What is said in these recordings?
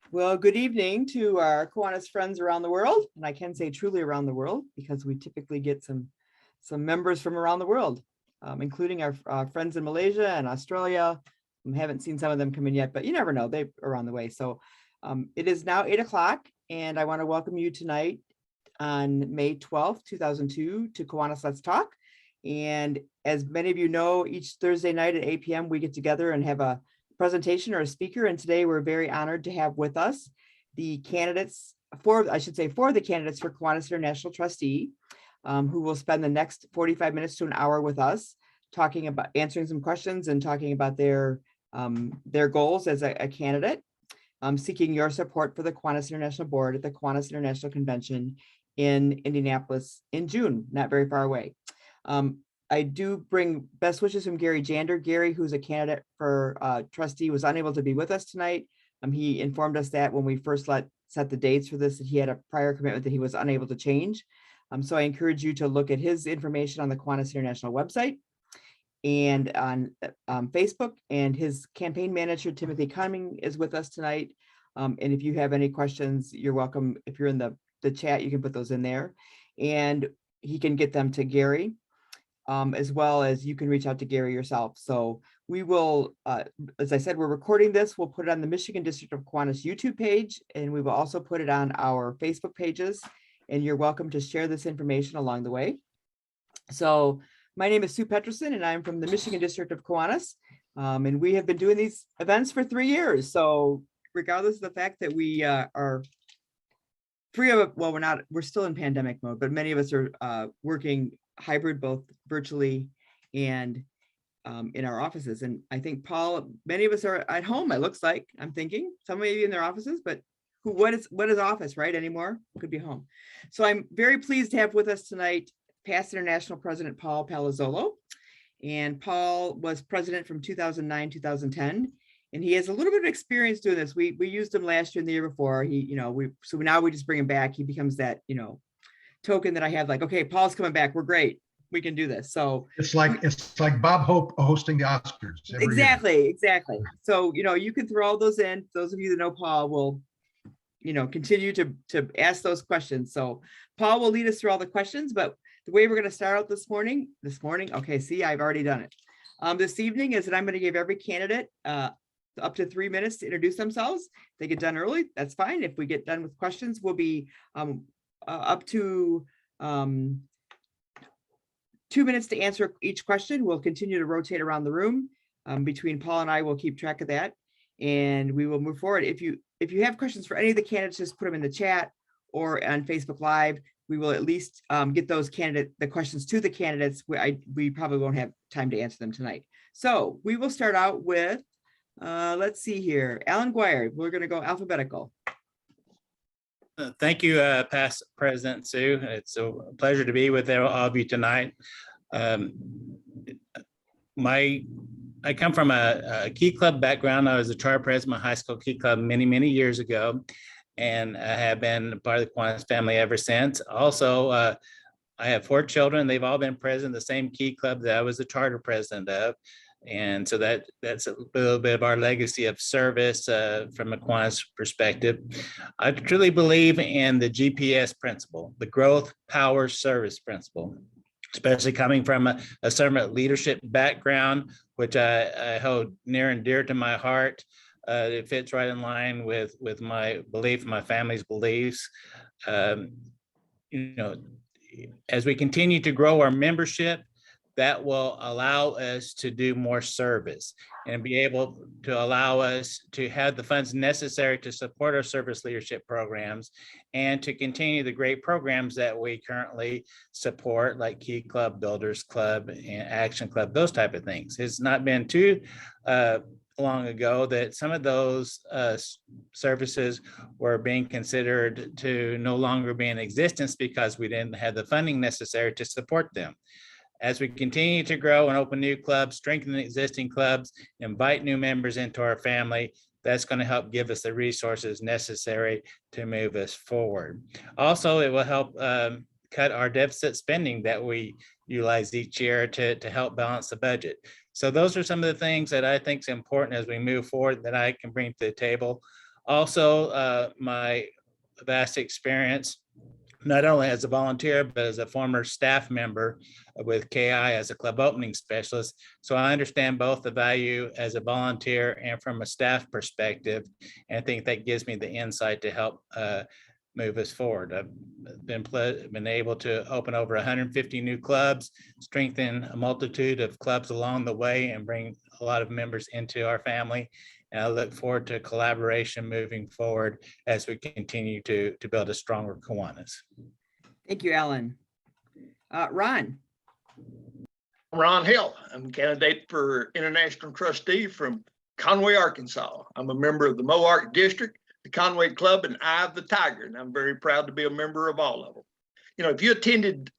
Well, good evening to our Kiwanis friends around the world, and I can say truly around the world because we typically get some members from around the world, including our friends in Malaysia and Australia. We haven't seen some of them come in yet, but you never know, they're around the way. So it is now 8 o'clock, and I want to welcome you tonight on May 12th, 2002 to Kiwanis Let's Talk. And as many of you know, each Thursday night at 8 p.m. we get together and have a presentation or a speaker. And today we're very honored to have with us the candidates for the candidates for Kiwanis International Trustee, who will spend the next 45 minutes to an hour with us, talking about answering some questions and talking about their goals as a candidate, seeking your support for the Kiwanis International Board at the Kiwanis International Convention in Indianapolis in June, not very far away. I do bring best wishes from Gary Jander. Gary, who's a candidate for trustee, was unable to be with us tonight. He informed us that when we first set the dates for this, that he had a prior commitment that he was unable to change. So I encourage you to look at his information on the Kiwanis International website and on Facebook. And his campaign manager, Timothy Cumming, is with us tonight. And if you have any questions, you're welcome. If you're in the chat, you can put those in there and he can get them to Gary. As well as you can reach out to Gary yourself. So we will, as I said, we're recording this. We'll put it on the Michigan District of Kiwanis YouTube page, and we will also put it on our Facebook pages. And you're welcome to share this information along the way. So my name is Sue Peterson, and I'm from the Michigan District of Kiwanis. And we have been doing these events for 3 years. So regardless of the fact that we are we're still in pandemic mode, but many of us are working hybrid, both virtually and in our offices. And I think, Paul, many of us are at home, it looks like. I'm thinking some may be in their offices, but what is office, right? Anymore? Could be home. So I'm very pleased to have with us tonight past International President Paul Palazzolo. And Paul was president from 2009, 2010. And he has a little bit of experience doing this. We used him last year and the year before. So now we just bring him back. He becomes that, token that I have, like, okay, Paul's coming back. We're great. We can do this. So it's like Bob Hope hosting the Oscars. Exactly. So, you can throw all those in. Those of you that know Paul will, continue to ask those questions. So Paul will lead us through all the questions, but the way we're going to start out this morning, okay, see, I've already done it. This evening is that I'm going to give every candidate up to 3 minutes to introduce themselves. If they get done early, that's fine. If we get done with questions, we'll be up to 2 minutes to answer each question. We'll continue to rotate around the room. Between Paul and I, we'll keep track of that, and we will move forward. If you have questions for any of the candidates, just put them in the chat or on Facebook Live. We will at least get the questions to the candidates. We probably won't have time to answer them tonight. So we will start out with, let's see here, Alan Guire. We're going to go alphabetical. Thank you, past President Sue. It's a pleasure to be with all of you tonight. I come from a Key Club background. I was a charter president of my high school Key Club many years ago, and I have been part of the Kiwanis family ever since. Also, I have 4 children. They've all been president of the same Key Club that I was the charter president of. And so that's a little bit of our legacy of service from a Kiwanis perspective. I truly believe in the GPS principle, the growth, power, service principle, especially coming from a servant leadership background, which I hold near and dear to my heart. It fits right in line with my belief, my family's beliefs. As we continue to grow our membership, that will allow us to do more service and be able to allow us to have the funds necessary to support our service leadership programs and to continue the great programs that we currently support, like Key Club, Builders Club, and Action Club, those type of things. It's not been too long ago that some of those services were being considered to no longer be in existence because we didn't have the funding necessary to support them. As we continue to grow and open new clubs, strengthen existing clubs, invite new members into our family, that's going to help give us the resources necessary to move us forward. Also, it will help cut our deficit spending that we utilize each year to help balance the budget. So those are some of the things that I think is important as we move forward that I can bring to the table. Also, my vast experience, not only as a volunteer, but as a former staff member with KI as a club opening specialist. So I understand both the value as a volunteer and from a staff perspective. And I think that gives me the insight to help move us forward. I've been able to open over 150 new clubs, strengthen a multitude of clubs along the way, and bring a lot of members into our family. And I look forward to collaboration moving forward as we continue to build a stronger Kiwanis. Thank you, Alan. Ron. Ron Hill. I'm a candidate for international trustee from Conway, Arkansas. I'm a member of the Moark District, the Conway Club, and Eye of the Tiger, and I'm very proud to be a member of all of them. You know, if you attended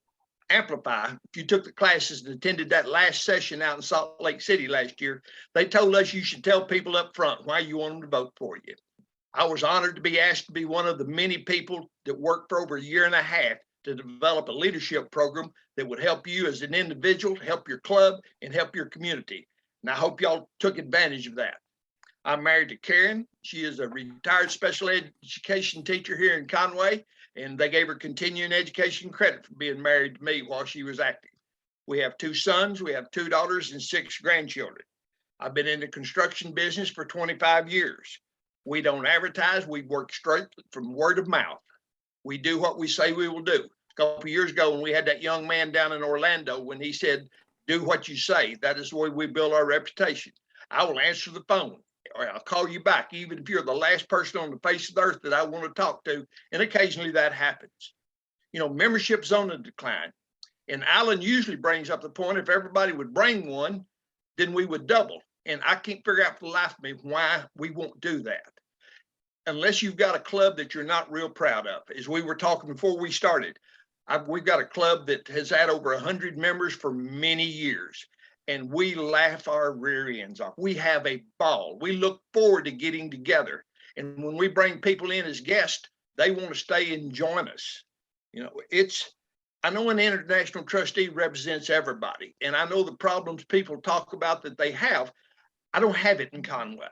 Amplify, if you took the classes and attended that last session out in Salt Lake City last year, they told us you should tell people up front why you want them to vote for you. I was honored to be asked to be one of the many people that worked for over a year and a half to develop a leadership program that would help you as an individual, help your club, and help your community. And I hope y'all took advantage of that. I'm married to Karen. She is a retired special education teacher here in Conway, and they gave her continuing education credit for being married to me while she was active. We have 2 sons, we have 2 daughters, and 6 grandchildren. I've been in the construction business for 25 years. We don't advertise, we work straight from word of mouth. We do what we say we will do. A couple of years ago, when we had that young man down in Orlando, when he said, do what you say, that is the way we build our reputation. I will answer the phone, or I'll call you back, even if you're the last person on the face of the earth that I want to talk to. And occasionally that happens. You know, membership's on the decline. And Alan usually brings up the point, if everybody would bring one, then we would double. And I can't figure out for the life of me why we won't do that. Unless you've got a club that you're not real proud of. As we were talking before we started, we've got a club that has had over 100 members for many years. And we laugh our rear ends off. We have a ball. We look forward to getting together. And when we bring people in as guests, they want to stay and join us. You know, I know an international trustee represents everybody. And I know the problems people talk about that they have. I don't have it in Conway.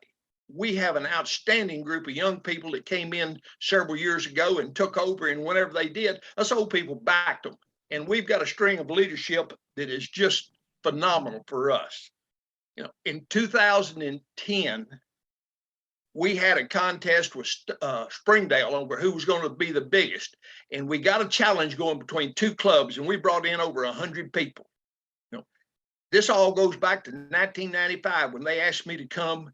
We have an outstanding group of young people that came in several years ago and took over. And whenever they did, us old people backed them. And we've got a string of leadership that is just phenomenal for us. You know, in 2010, we had a contest with Springdale over who was going to be the biggest, and we got a challenge going between 2 clubs, and we brought in over 100 people. You know, this all goes back to 1995 when they asked me to come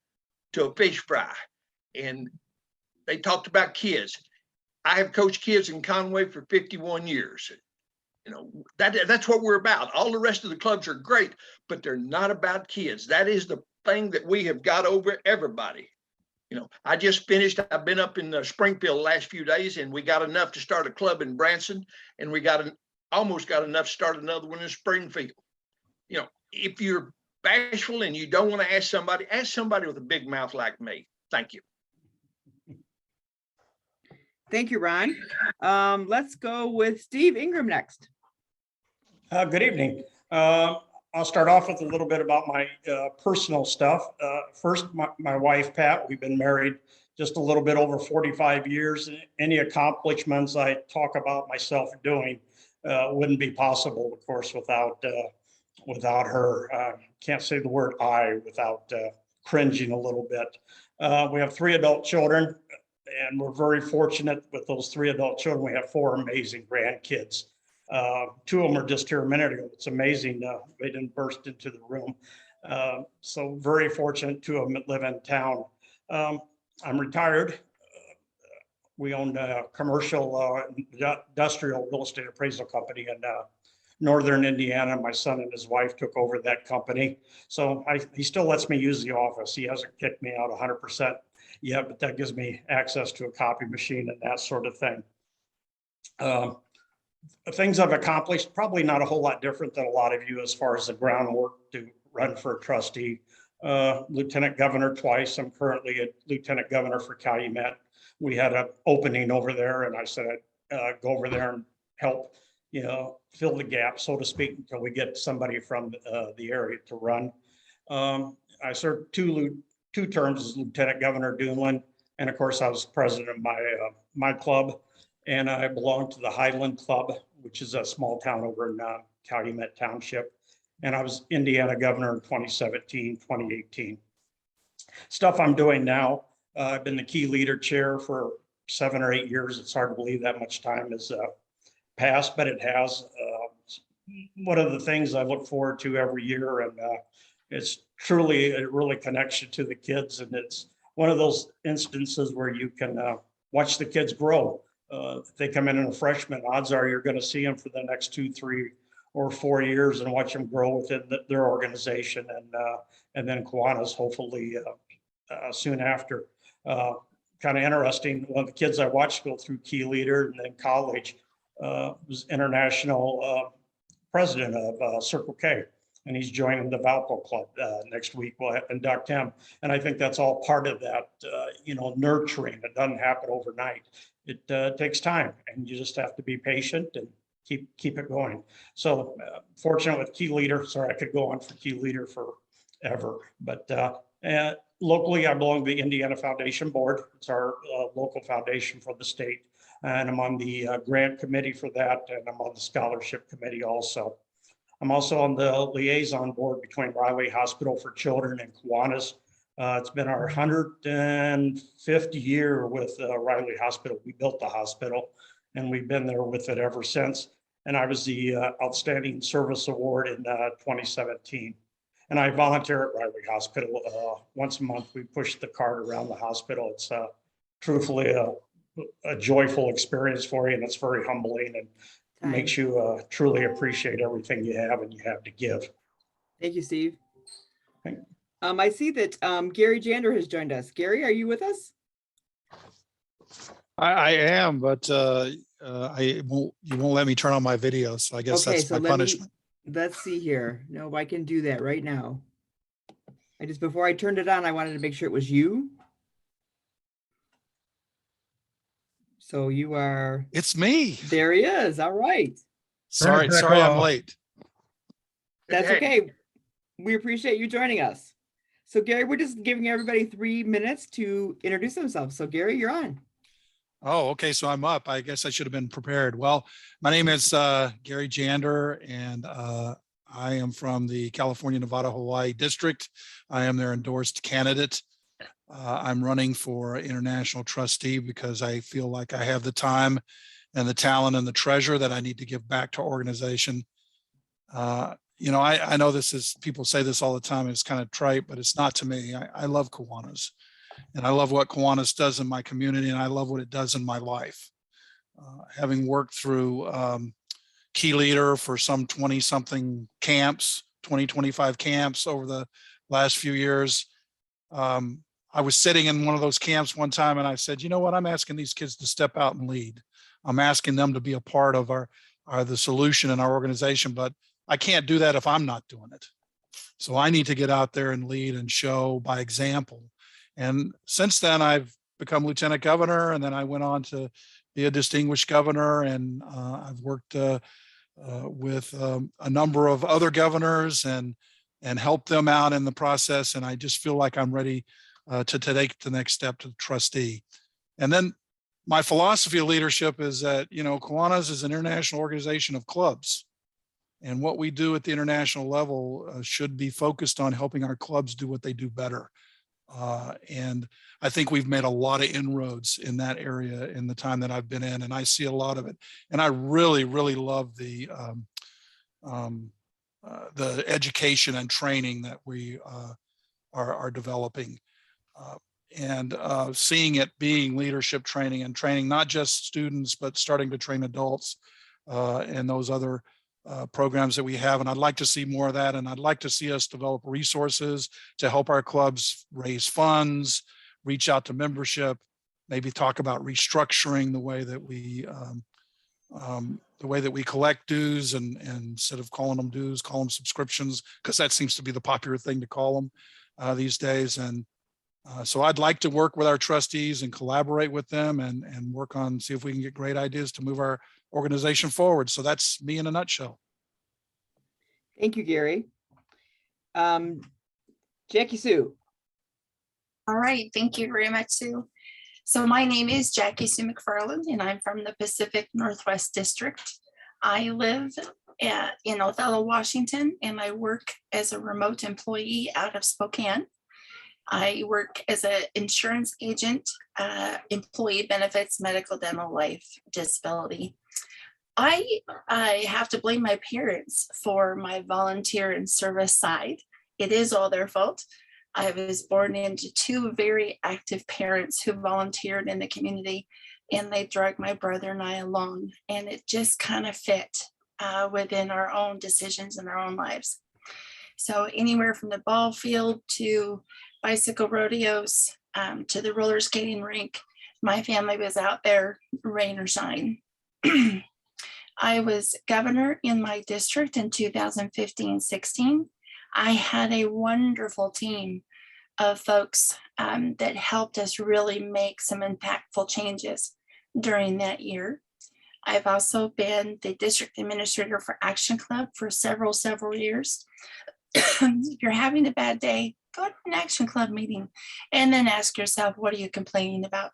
to a fish fry, and they talked about kids. I have coached kids in Conway for 51 years. You know, that's what we're about. All the rest of the clubs are great, but they're not about kids. That is the thing that we have got over everybody. You know, I just finished, I've been up in Springfield the last few days, and we got enough to start a club in Branson, and we almost got enough to start another one in Springfield. You know, if you're bashful and you don't want to ask somebody with a big mouth like me. Thank you. Thank you, Ron. Let's go with Steve Ingram next. Good evening. I'll start off with a little bit about my personal stuff. First, my wife, Pat, we've been married just a little bit over 45 years. Any accomplishments I talk about myself doing wouldn't be possible, of course, without her. Can't say the word I without cringing a little bit. We have 3 adult children, and we're very fortunate with those 3 adult children. We have 4 amazing grandkids. 2 of them are just here a minute ago. It's amazing they didn't burst into the room. So very fortunate 2 of them live in town. I'm retired. We own a commercial industrial real estate appraisal company in Northern Indiana. My son and his wife took over that company. So he still lets me use the office. He hasn't kicked me out 100% yet, but that gives me access to a copy machine and that sort of thing. Things I've accomplished, probably not a whole lot different than a lot of you as far as the groundwork to run for a trustee. Lieutenant governor twice. I'm currently a lieutenant governor for Calumet. We had an opening over there, and I said I'd go over there and help, you know, fill the gap, so to speak, until we get somebody from the area to run. I served two terms as Lieutenant Governor Duneland, And of course, I was president of my club, and I belong to the Highland Club, which is a small town over in Calumet Township. And I was Indiana governor in 2017, 2018. Stuff I'm doing now, I've been the key leader chair for 7 or 8 years. It's hard to believe that much time has passed, but it has. One of the things I look forward to every year, and it's truly, it really connects you to the kids. And it's one of those instances where you can watch the kids grow. If they come in a freshman, odds are you're going to see them for the next 2, 3, or 4 years and watch them grow within their organization, and then Kiwanis hopefully soon after. Kind of interesting. One of the kids I watched go through Key Leader and then college was international president of Circle K, and he's joining the Valpo Club next week. We'll induct him, and I think that's all part of that, nurturing. It doesn't happen overnight. It takes time, and you just have to be patient and keep it going. So fortunate with Key Leader. Sorry, I could go on for Key Leader forever, but locally, I belong to the Indiana Foundation Board. It's our local foundation for the state. And I'm on the grant committee for that, and I'm on the scholarship committee also. I'm also on the liaison board between Riley Hospital for Children and Kiwanis. It's been our 105th year with Riley Hospital. We built the hospital, and we've been there with it ever since. And I was the Outstanding Service Award in 2017. And I volunteer at Riley Hospital. Once a month, we push the cart around the hospital. It's truthfully a joyful experience for you, and it's very humbling and makes you truly appreciate everything you have and you have to give. Thank you, Steve. Thank you. I see that Gary Jander has joined us. Gary, are you with us? I am, but you won't let me turn on my video, so I guess Okay, that's so my punishment. Let's see here. No, I can do that right now. Before I turned it on, I wanted to make sure it was you. So you are. It's me. There he is. All right. Sorry, back I'm off. late. That's Hey. okay. We appreciate you joining us. So Gary, we're just giving everybody 3 minutes to introduce themselves. So Gary, you're on. Oh, okay. So I'm up. I guess I should have been prepared. Well, my name is Gary Jander, and I am from the California, Nevada, Hawaii district. I am their endorsed candidate. I'm running for international trustee because I feel like I have the time and the talent and the treasure that I need to give back to our organization. I know this is, people say this all the time, it's kind of trite, but it's not to me. I love Kiwanis, and I love what Kiwanis does in my community, and I love what it does in my life. Having worked through Key Leader for some 20-something camps, 25 camps over the last few years, I was sitting in one of those camps one time, and I said, you know what, I'm asking these kids to step out and lead. I'm asking them to be a part of the solution in our organization, but I can't do that if I'm not doing it. So I need to get out there and lead and show by example. And since then, I've become lieutenant governor, and then I went on to be a distinguished governor, and I've worked with a number of other governors and helped them out in the process. And I just feel like I'm ready to take the next step to the trustee. And then my philosophy of leadership is that, Kiwanis is an international organization of clubs. And what we do at the international level should be focused on helping our clubs do what they do better. And I think we've made a lot of inroads in that area in the time that I've been in, and I see a lot of it. And I really, really love the education and training that we are developing. And seeing it being leadership training and training not just students, but starting to train adults and those other programs that we have. And I'd like to see more of that. And I'd like to see us develop resources to help our clubs raise funds, reach out to membership, maybe talk about restructuring the way that we collect dues, and instead of calling them dues, call them subscriptions, because that seems to be the popular thing to call them these days. And so I'd like to work with our trustees and collaborate with them and work on, see if we can get great ideas to move our organization forward. So that's me in a nutshell. Thank you, Gary. Jackie Sue. All right, thank you very much, Sue. So my name is Jackie Sue McFarland, and I'm from the Pacific Northwest District. I live in Othello, Washington, and I work as a remote employee out of Spokane. I work as an insurance agent, employee benefits, medical, dental, life, disability. I have to blame my parents for my volunteer and service side. It is all their fault. I was born into two very active parents who volunteered in the community, and they dragged my brother and I along, and it just kind of fit within our own decisions in our own lives. So anywhere from the ball field to bicycle rodeos to the roller skating rink, my family was out there, rain or shine. I was governor in my district in 2015-16. I had a wonderful team of folks that helped us really make some impactful changes during that year. I've also been the district administrator for Action Club for several years. If you're having a bad day, go to an Action Club meeting and then ask yourself, what are you complaining about?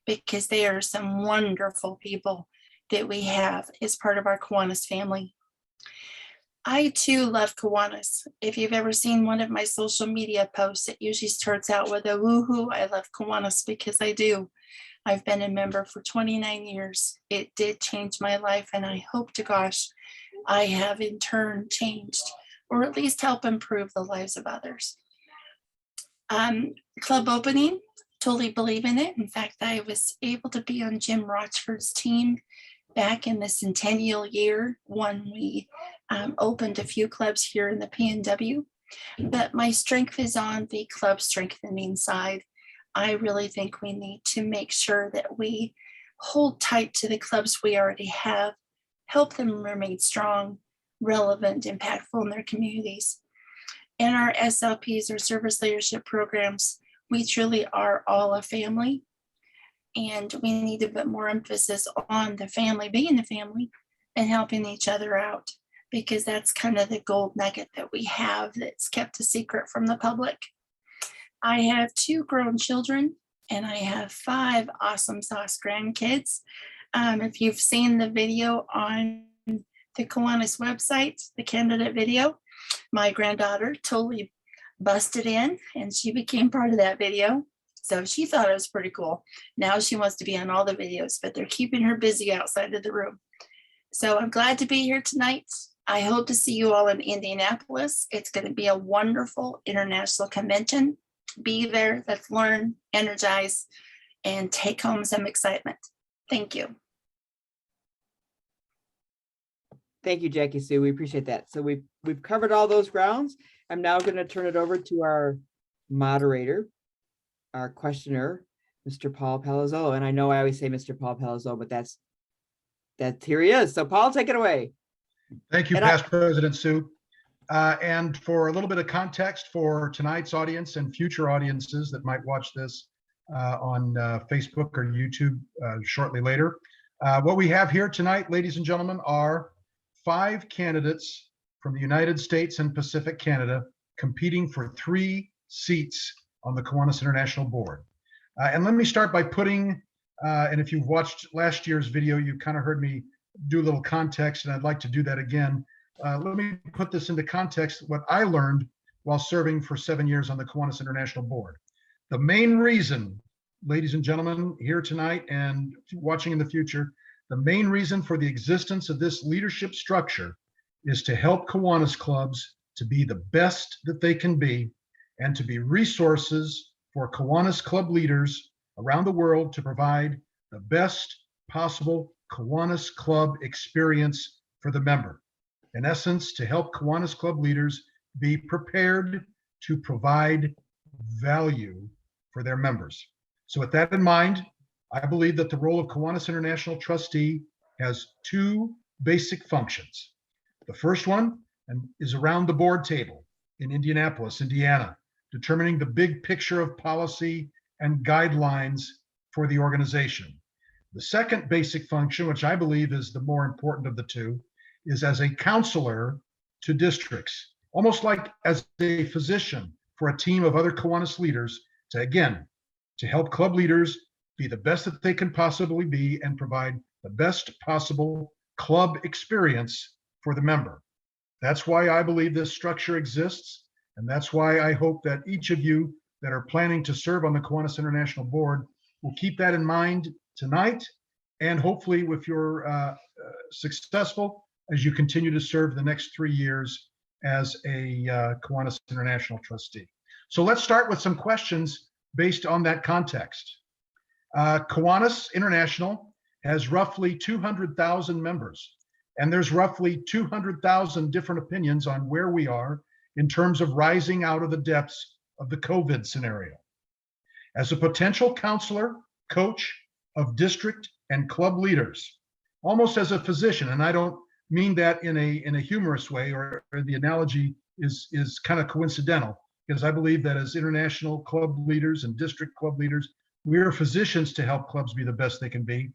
Because they are some wonderful people that we have as part of our Kiwanis family. I too love Kiwanis. If you've ever seen one of my social media posts, it usually starts out with a woohoo. I love Kiwanis because I do. I've been a member for 29 years. It did change my life, and I hope to gosh, I have in turn changed, or at least help improve the lives of others. Club opening, totally believe in it. In fact, I was able to be on Jim Rochford's team back in the centennial year when we opened a few clubs here in the PNW, but my strength is on the club strengthening side. I really think we need to make sure that we hold tight to the clubs we already have, help them remain strong, relevant, impactful in their communities. In our SLPs or service leadership programs, we truly are all a family. And we need to put more emphasis on the family being the family and helping each other out, because that's kind of the gold nugget that we have that's kept a secret from the public. I have 2 grown children and I have 5 awesome sauce grandkids. If you've seen the video on the Kiwanis website, the candidate video, my granddaughter totally busted in and she became part of that video. So she thought it was pretty cool. Now she wants to be on all the videos, but they're keeping her busy outside of the room. So I'm glad to be here tonight. I hope to see you all in Indianapolis. It's going to be a wonderful international convention. Be there, let's learn, energize, and take home some excitement. Thank you. Thank you, Jackie Sue. We appreciate that. So we've covered all those grounds. I'm now going to turn it over to our moderator, our questioner, Mr. Paul Palazzolo. And I know I always say Mr. Paul Palazzolo, but that's here he is. So Paul, take it away. Thank you, Past President Sue. And for a little bit of context for tonight's audience and future audiences that might watch this on Facebook or YouTube shortly later, what we have here tonight, ladies and gentlemen, are 5 candidates from the United States and Pacific Canada competing for 3 seats on the Kiwanis International Board. And let me start by putting, and if you've watched last year's video, you kind of heard me do a little context, and I'd like to do that again. Let me put this into context, what I learned while serving for 7 years on the Kiwanis International Board. The main reason, ladies and gentlemen, here tonight and watching in the future, the main reason for the existence of this leadership structure is to help Kiwanis clubs to be the best that they can be and to be resources for Kiwanis club leaders around the world to provide the best possible Kiwanis club experience for the member. In essence, to help Kiwanis club leaders be prepared to provide value for their members. So with that in mind, I believe that the role of Kiwanis International Trustee has 2 basic functions. The first one is around the board table in Indianapolis, Indiana, determining the big picture of policy and guidelines for the organization. The second basic function, which I believe is the more important of the 2, is as a counselor to districts, almost like as a physician for a team of other Kiwanis leaders to, again, to help club leaders be the best that they can possibly be, and provide the best possible club experience for the member. That's why I believe this structure exists. And that's why I hope that each of you that are planning to serve on the Kiwanis International Board will keep that in mind tonight. And hopefully, if you're successful, as you continue to serve the next 3 years as a Kiwanis International Trustee. So let's start with some questions based on that context. Kiwanis International has roughly 200,000 members, and there's roughly 200,000 different opinions on where we are in terms of rising out of the depths of the COVID scenario. As a potential counselor, coach of district and club leaders, almost as a physician, and I don't mean that in a humorous way, or the analogy is kind of coincidental, because I believe that as international club leaders and district club leaders, we are physicians to help clubs be the best they can be.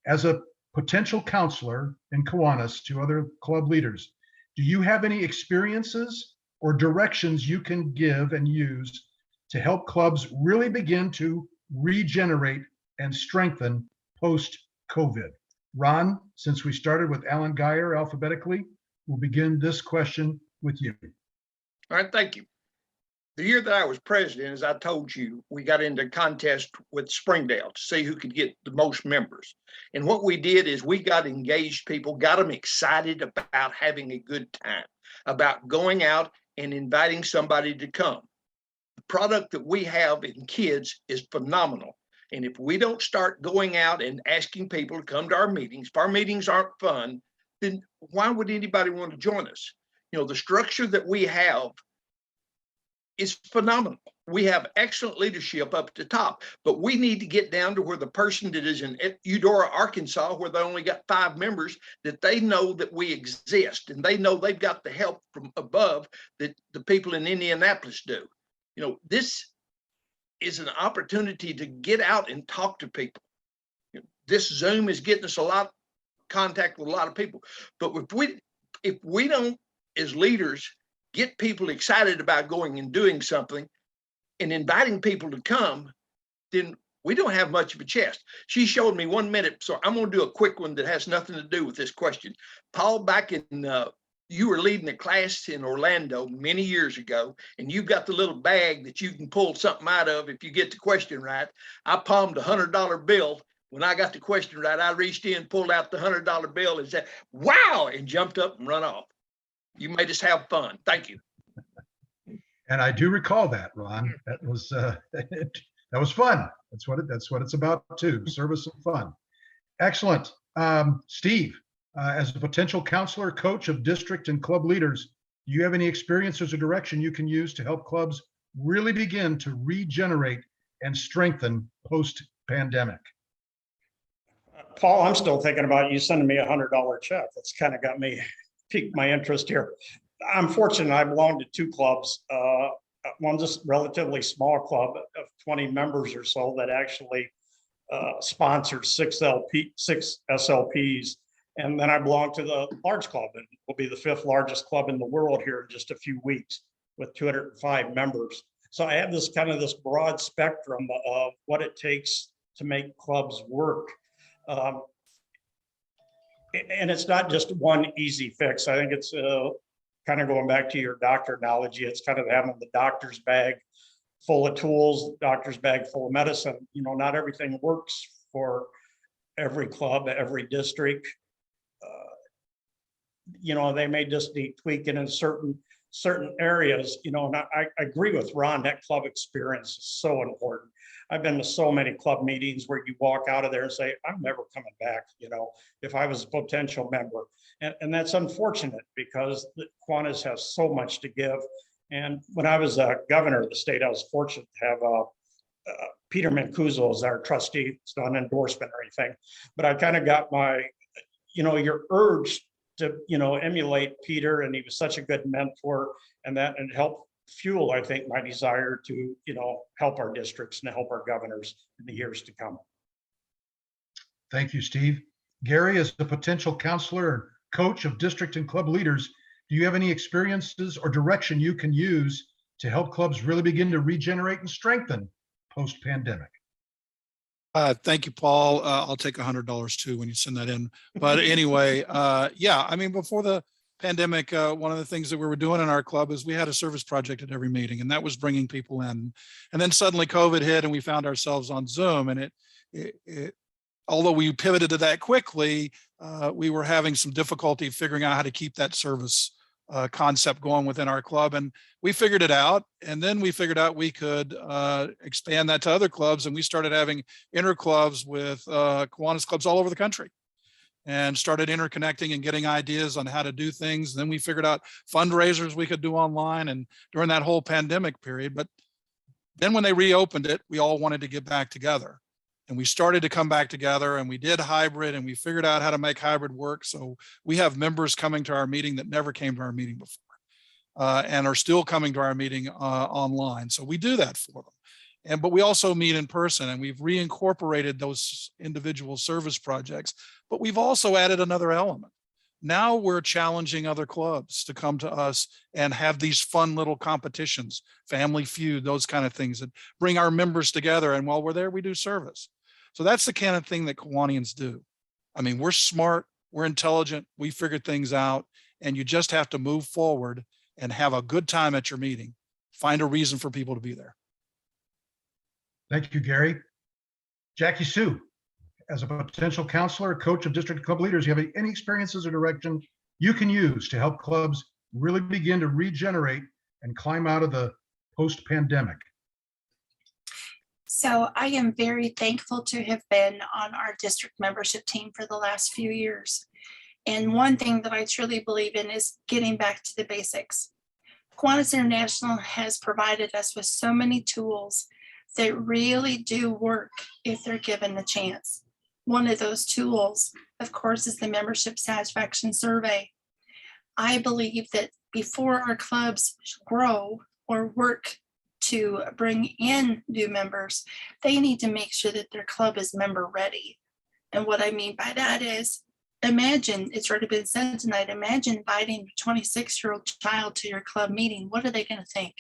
As a potential counselor in Kiwanis to other club leaders, do you have any experiences or directions you can give and use to help clubs really begin to regenerate and strengthen post-COVID? Ron, since we started with Alan Geyer alphabetically, we'll begin this question with you. All right, thank you. The year that I was president, as I told you, we got into a contest with Springdale to see who could get the most members. And what we did is we got engaged people, got them excited about having a good time, about going out and inviting somebody to come. The product that we have in kids is phenomenal. And if we don't start going out and asking people to come to our meetings, if our meetings aren't fun, then why would anybody want to join us? You know, the structure that we have is phenomenal. We have excellent leadership up at the top, but we need to get down to where the person that is in Eudora, Arkansas, where they only got 5 members, that they know that we exist and they know they've got the help from above that the people in Indianapolis do. You know, this is an opportunity to get out and talk to people. You know, this Zoom is getting us a lot of contact with a lot of people, but if we don't, as leaders, get people excited about going and doing something and inviting people to come, then we don't have much of a chest. She showed me 1 minute, so I'm going to do a quick one that has nothing to do with this question. Paul, back in, you were leading a class in Orlando many years ago, and you've got the little bag that you can pull something out of if you get the question right. I palmed a $100 bill. When I got the question right, I reached in, pulled out the $100 bill and said, "Wow," and jumped up and run off. You made us have fun. Thank you. And I do recall that, Ron. That was that was fun. That's what it's about too. Service and fun. Excellent. Steve, as a potential counselor, coach of district and club leaders, do you have any experiences or direction you can use to help clubs really begin to regenerate and strengthen post-pandemic? Paul, I'm still thinking about you sending me a $100 check. That's kind of got me piqued my interest here. I'm fortunate I belong to 2 clubs. One's a relatively small club of 20 members or so that actually sponsors 6 SLPs. And then I belong to the large club, and will be the 5th largest club in the world here in just a few weeks with 205 members. So I have this broad spectrum of what it takes to make clubs work. And it's not just one easy fix. I think it's kind of going back to your doctor analogy. It's kind of having the doctor's bag full of tools, doctor's bag full of medicine. You know, not everything works for every club, every district. You know, they may just need tweaking in certain areas. You know, and I agree with Ron. That club experience is so important. I've been to so many club meetings where you walk out of there and say, "I'm never coming back," you know, if I was a potential member. And that's unfortunate, because Kiwanis has so much to give. And when I was a governor of the state, I was fortunate to have Peter Mancuso as our trustee. It's not an endorsement or anything, but I kind of got my, you know, your urge to, you know, emulate Peter, and he was such a good mentor, and that and helped fuel, I think, my desire to, you know, help our districts and help our governors in the years to come. Thank you, Steve. Gary, as a potential counselor and coach of district and club leaders, do you have any experiences or direction you can use to help clubs really begin to regenerate and strengthen post-pandemic? Thank you, Paul. I'll take $100 too when you send that in. But anyway, yeah, I mean, before the pandemic, one of the things that we were doing in our club is we had a service project at every meeting, and that was bringing people in. And then suddenly COVID hit and we found ourselves on Zoom, and although we pivoted to that quickly, we were having some difficulty figuring out how to keep that service concept going within our club, and we figured it out. And then we figured out we could expand that to other clubs, and we started having interclubs with Kiwanis clubs all over the country, and started interconnecting and getting ideas on how to do things. And then we figured out fundraisers we could do online, and during that whole pandemic period. But then when they reopened it, we all wanted to get back together. And we started to come back together, and we did hybrid, and we figured out how to make hybrid work. So we have members coming to our meeting that never came to our meeting before, and are still coming to our meeting online. So we do that for them. But we also meet in person, and we've reincorporated those individual service projects, but we've also added another element. Now we're challenging other clubs to come to us and have these fun little competitions, Family Feud, those kind of things that bring our members together. And while we're there, we do service. So that's the kind of thing that Kiwanians do. I mean, we're smart, we're intelligent, we figure things out, and you just have to move forward and have a good time at your meeting. Find a reason for people to be there. Thank you, Gary. Jackie Sue, as a potential counselor, coach of district club leaders, you have any experiences or direction you can use to help clubs really begin to regenerate and climb out of the post-pandemic? So I am very thankful to have been on our district membership team for the last few years. And one thing that I truly believe in is getting back to the basics. Kiwanis International has provided us with so many tools that really do work if they're given a chance. One of those tools, of course, is the membership satisfaction survey. I believe that before our clubs grow or work to bring in new members, they need to make sure that their club is member ready. And what I mean by that is, imagine, it's already been said tonight, imagine inviting a 26-year-old child to your club meeting. What are they going to think?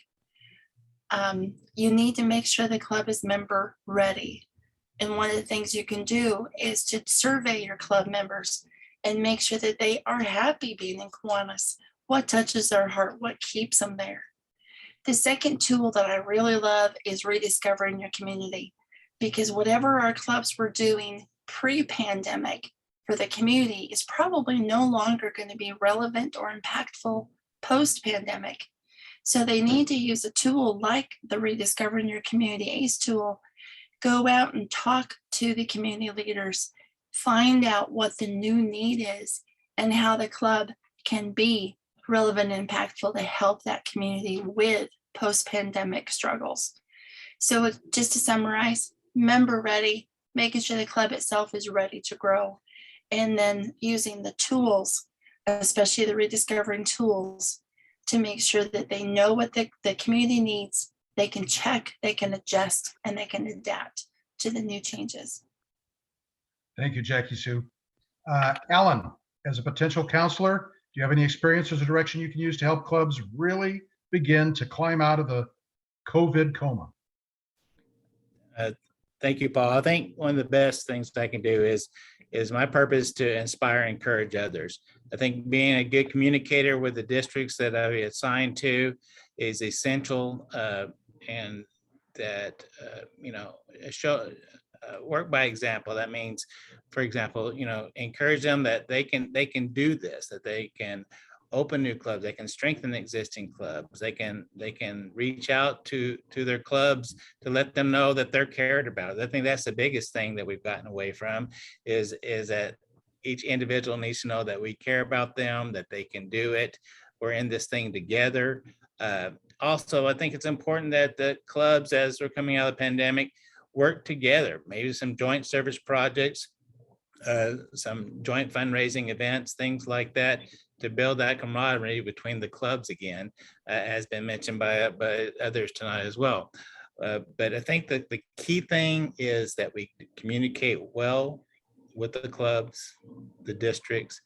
You need to make sure the club is member ready. And one of the things you can do is to survey your club members and make sure that they are happy being in Kiwanis. What touches their heart? What keeps them there? The second tool that I really love is rediscovering your community, because whatever our clubs were doing pre-pandemic for the community is probably no longer going to be relevant or impactful post-pandemic. So they need to use a tool like the Rediscovering Your Community ACE tool. Go out and talk to the community leaders, find out what the new need is and how the club can be relevant and impactful to help that community with post-pandemic struggles. So just to summarize, member ready, making sure the club itself is ready to grow, and then using the tools, especially the rediscovering tools, to make sure that they know what the community needs. They can check, they can adjust, and they can adapt to the new changes. Thank you, Jackie Sue. Alan, as a potential counselor, do you have any experiences or direction you can use to help clubs really begin to climb out of the COVID coma? Thank you, Paul. I think one of the best things I can do is my purpose to inspire and encourage others. I think being a good communicator with the districts that I assigned to is essential, and that work by example. That means, for example, encourage them that they can do this, that they can open new clubs, they can strengthen existing clubs, they can reach out to their clubs to let them know that they're cared about. I think that's the biggest thing that we've gotten away from is that each individual needs to know that we care about them, that they can do it. We're in this thing together. Also, I think it's important that the clubs, as we're coming out of the pandemic, work together, maybe some joint service projects, some joint fundraising events, things like that, to build that camaraderie between the clubs again, has been mentioned by others tonight as well. But I think that the key thing is that we communicate well with the clubs, the districts,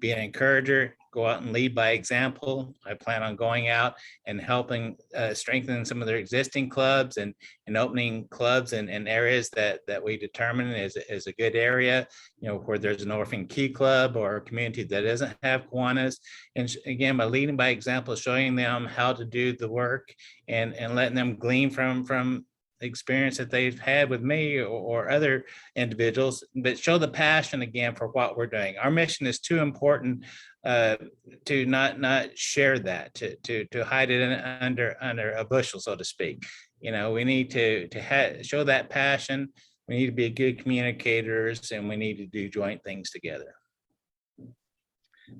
be an encourager, go out and lead by example. I plan on going out and helping strengthen some of their existing clubs and opening clubs in areas that we determine is a good area, where there's an orphan key club or a community that doesn't have Kiwanis. And again, by leading by example, showing them how to do the work and letting them glean from experience that they've had with me or other individuals, but show the passion again for what we're doing. Our mission is too important to not share that, to hide it under a bushel, so to speak. We need to show that passion. We need to be good communicators, and we need to do joint things together.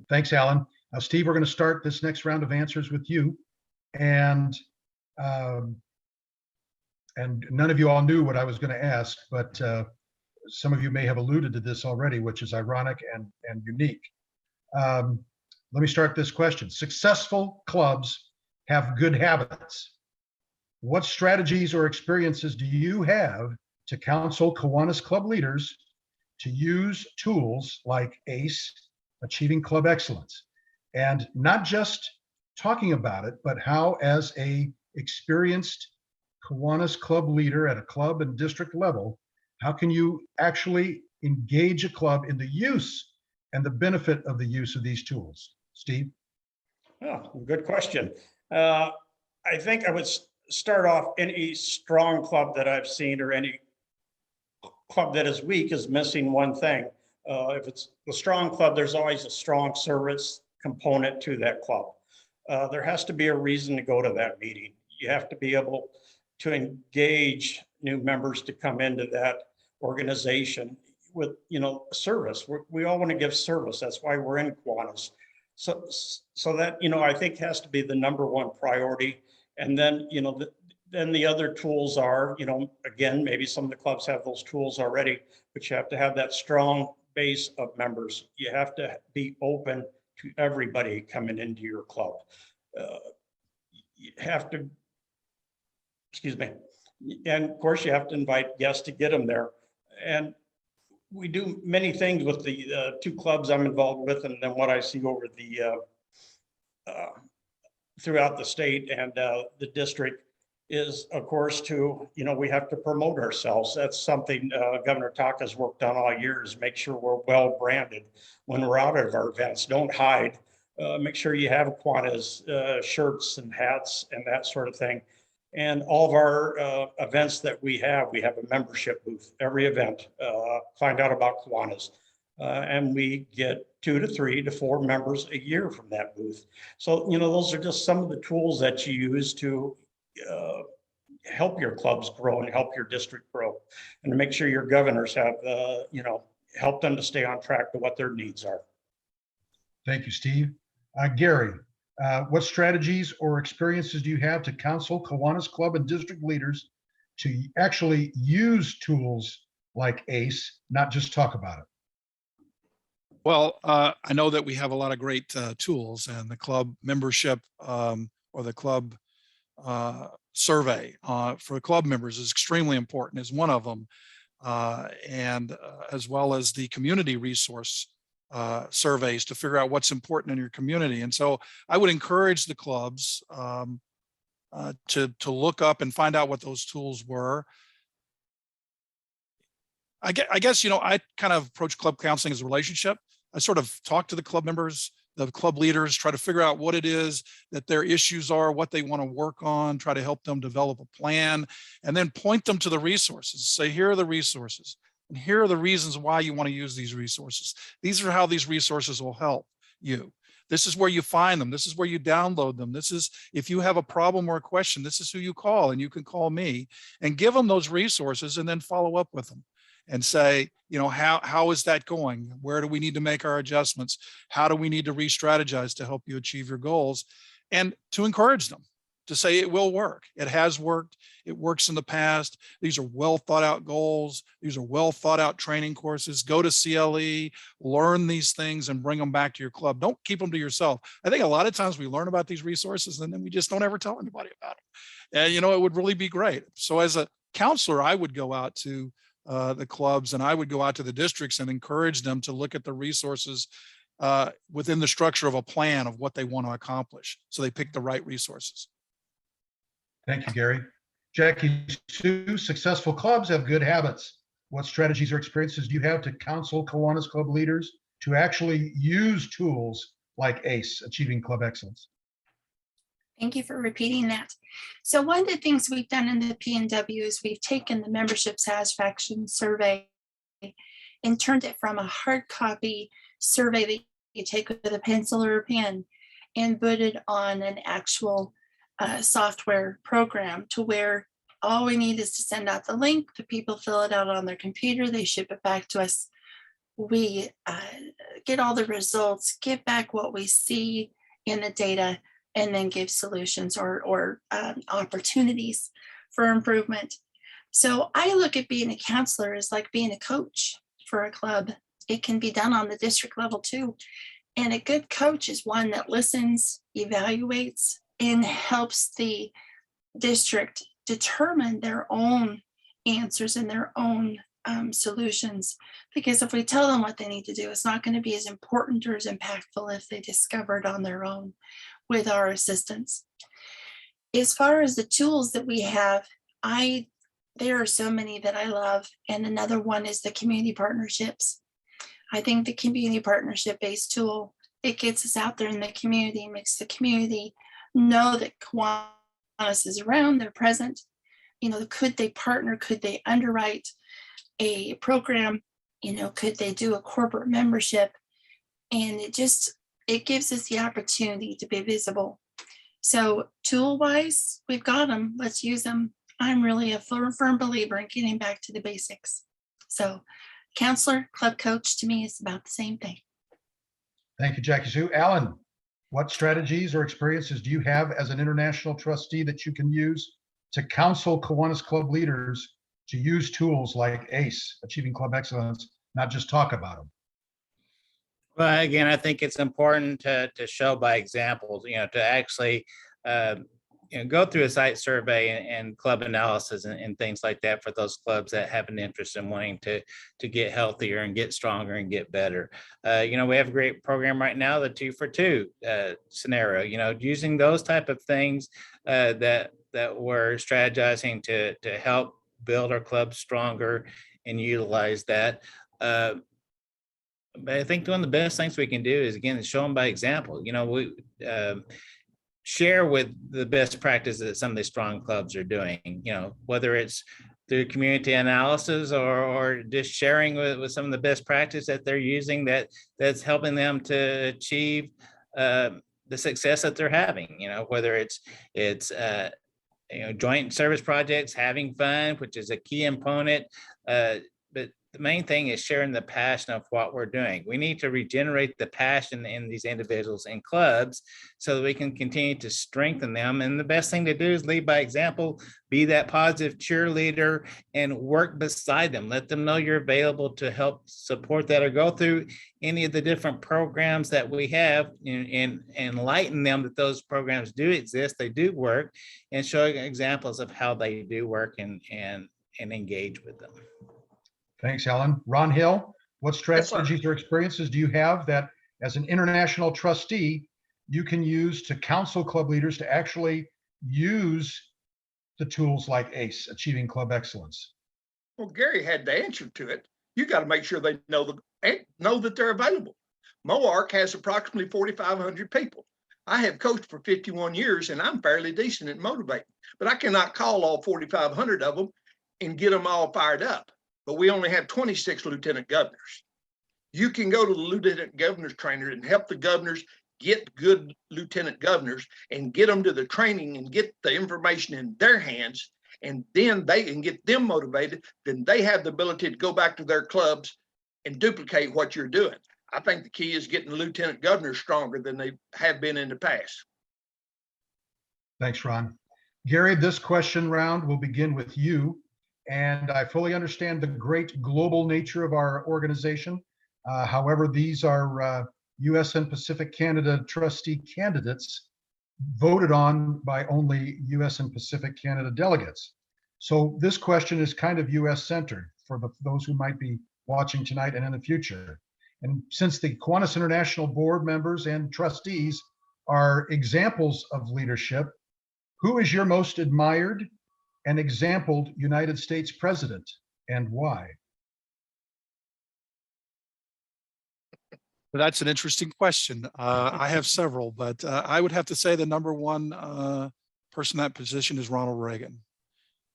Thanks, Alan. Now, Steve, we're going to start this next round of answers with you. And none of you all knew what I was going to ask, but some of you may have alluded to this already, which is ironic and unique. Let me start this question. Successful clubs have good habits. What strategies or experiences do you have to counsel Kiwanis club leaders to use tools like ACE, Achieving Club Excellence, and not just talking about it, but how, as a experienced Kiwanis club leader at a club and district level, how can you actually engage a club in the use and the benefit of the use of these tools? Steve? Oh, good question. I think I would start off, any strong club that I've seen or any club that is weak is missing one thing. If it's a strong club, there's always a strong service component to that club. There has to be a reason to go to that meeting. You have to be able to engage new members to come into that organization with, service. We all want to give service. That's why we're in Kiwanis. So that, I think has to be the number one priority. And then, then the other tools are, again, maybe some of the clubs have those tools already, but you have to have that strong base of members. You have to be open to everybody coming into your club. You have to, excuse me. And of course you have to invite guests to get them there. And we do many things with the two clubs I'm involved with, and then what I see over the throughout the state and the district is, of course, to, we have to promote ourselves. That's something Governor Taka's worked on all year, is make sure we're well branded when we're out at our events. Don't hide. Make sure you have Kiwanis shirts and hats and that sort of thing. And all of our events that we have a membership booth. Every event, find out about Kiwanis. And we get 2 to 3 to 4 members a year from that booth. So, those are just some of the tools that you use to help your clubs grow and help your district grow, and to make sure your governors have, help them to stay on track to what their needs are. Thank you, Steve. Gary, what strategies or experiences do you have to counsel Kiwanis club and district leaders to actually use tools like ACE, not just talk about it? Well, I know that we have a lot of great tools, and the club membership or the club survey for club members is extremely important, is one of them, and as well as the community resource surveys to figure out what's important in your community. And so I would encourage the clubs to look up and find out what those tools were. I guess, I kind of approach club counseling as a relationship. I sort of talk to the club members, the club leaders, try to figure out what it is that their issues are, what they want to work on, try to help them develop a plan, and then point them to the resources. Say, here are the resources, and here are the reasons why you want to use these resources. These are how these resources will help you. This is where you find them. This is where you download them. This is, if you have a problem or a question, this is who you call, and you can call me, and give them those resources, and then follow up with them and say, how is that going? Where do we need to make our adjustments? How do we need to re-strategize to help you achieve your goals? And to encourage them to say it will work. It has worked. It works in the past. These are well thought out goals. These are well thought out training courses. Go to CLE, learn these things, and bring them back to your club. Don't keep them to yourself. I think a lot of times we learn about these resources and then we just don't ever tell anybody about them. And it would really be great. So as a counselor, I would go out to the clubs, and I would go out to the districts and encourage them to look at the resources within the structure of a plan of what they want to accomplish. So they pick the right resources. Thank you, Gary. Jackie Sue, successful clubs have good habits. What strategies or experiences do you have to counsel Kiwanis Club leaders to actually use tools like ACE, Achieving Club Excellence? Thank you for repeating that. So one of the things we've done in the PNW is we've taken the membership satisfaction survey and turned it from a hard copy survey that you take with a pencil or a pen and put it on an actual software program to where all we need is to send out the link, the people fill it out on their computer, they ship it back to us. We get all the results, give back what we see in the data, and then give solutions or opportunities for improvement. So I look at being a counselor as like being a coach for a club. It can be done on the district level too. And a good coach is one that listens, evaluates, and helps the district determine their own answers and their own solutions. Because if we tell them what they need to do, it's not going to be as important or as impactful if they discover it on their own with our assistance. As far as the tools that we have, there are so many that I love. And another one is the community partnerships. I think the community partnership-based tool, it gets us out there in the community, makes the community know that Kiwanis is around, they're present. You know, could they partner? Could they underwrite a program? You know, could they do a corporate membership? And it gives us the opportunity to be visible. So tool-wise, we've got them. Let's use them. I'm really a firm believer in getting back to the basics. So counselor, club coach, to me is about the same thing. Thank you, Jackie Sue. Alan, what strategies or experiences do you have as an international trustee that you can use to counsel Kiwanis Club leaders to use tools like ACE, Achieving Club Excellence, not just talk about them? Well, again, I think it's important to show by examples, to actually go through a site survey and club analysis and things like that for those clubs that have an interest in wanting to get healthier and get stronger and get better. We have a great program right now, the 2 for 2 scenario, using those type of things that we're strategizing to help build our club stronger and utilize that. But I think one of the best things we can do is, again, show them by example. We share with the best practices that some of these strong clubs are doing, whether it's through community analysis or just sharing with some of the best practice that they're using that's helping them to achieve the success that they're having, whether it's joint service projects, having fun, which is a key component. But the main thing is sharing the passion of what we're doing. We need to regenerate the passion in these individuals and clubs so that we can continue to strengthen them. And the best thing to do is lead by example, be that positive cheerleader and work beside them. Let them know you're available to help support that or go through any of the different programs that we have and enlighten them that those programs do exist, they do work, and showing examples of how they do work and engage with them. Thanks, Alan. Ron Hill, what strategies or experiences do you have that as an international trustee, you can use to counsel club leaders to actually use the tools like ACE, Achieving Club Excellence? Well, Gary had the answer to it. You got to make sure they know that they're available. MOARC has approximately 4,500 people. I have coached for 51 years and I'm fairly decent at motivating, but I cannot call all 4,500 of them and get them all fired up. But we only have 26 lieutenant governors. You can go to the lieutenant governor's trainer and help the governors get good lieutenant governors and get them to the training and get the information in their hands, and then they can get them motivated. Then they have the ability to go back to their clubs and duplicate what you're doing. I think the key is getting the lieutenant governors stronger than they have been in the past. Thanks, Ron. Gary, this question round will begin with you. And I fully understand the great global nature of our organization. However, these are US and Pacific Canada trustee candidates voted on by only US and Pacific Canada delegates. So this question is kind of US centered for those who might be watching tonight and in the future. And since the Kiwanis International Board members and trustees are examples of leadership, who is your most admired and exampled United States president and why? That's an interesting question. I have several, but I would have to say the number one person in that position is Ronald Reagan.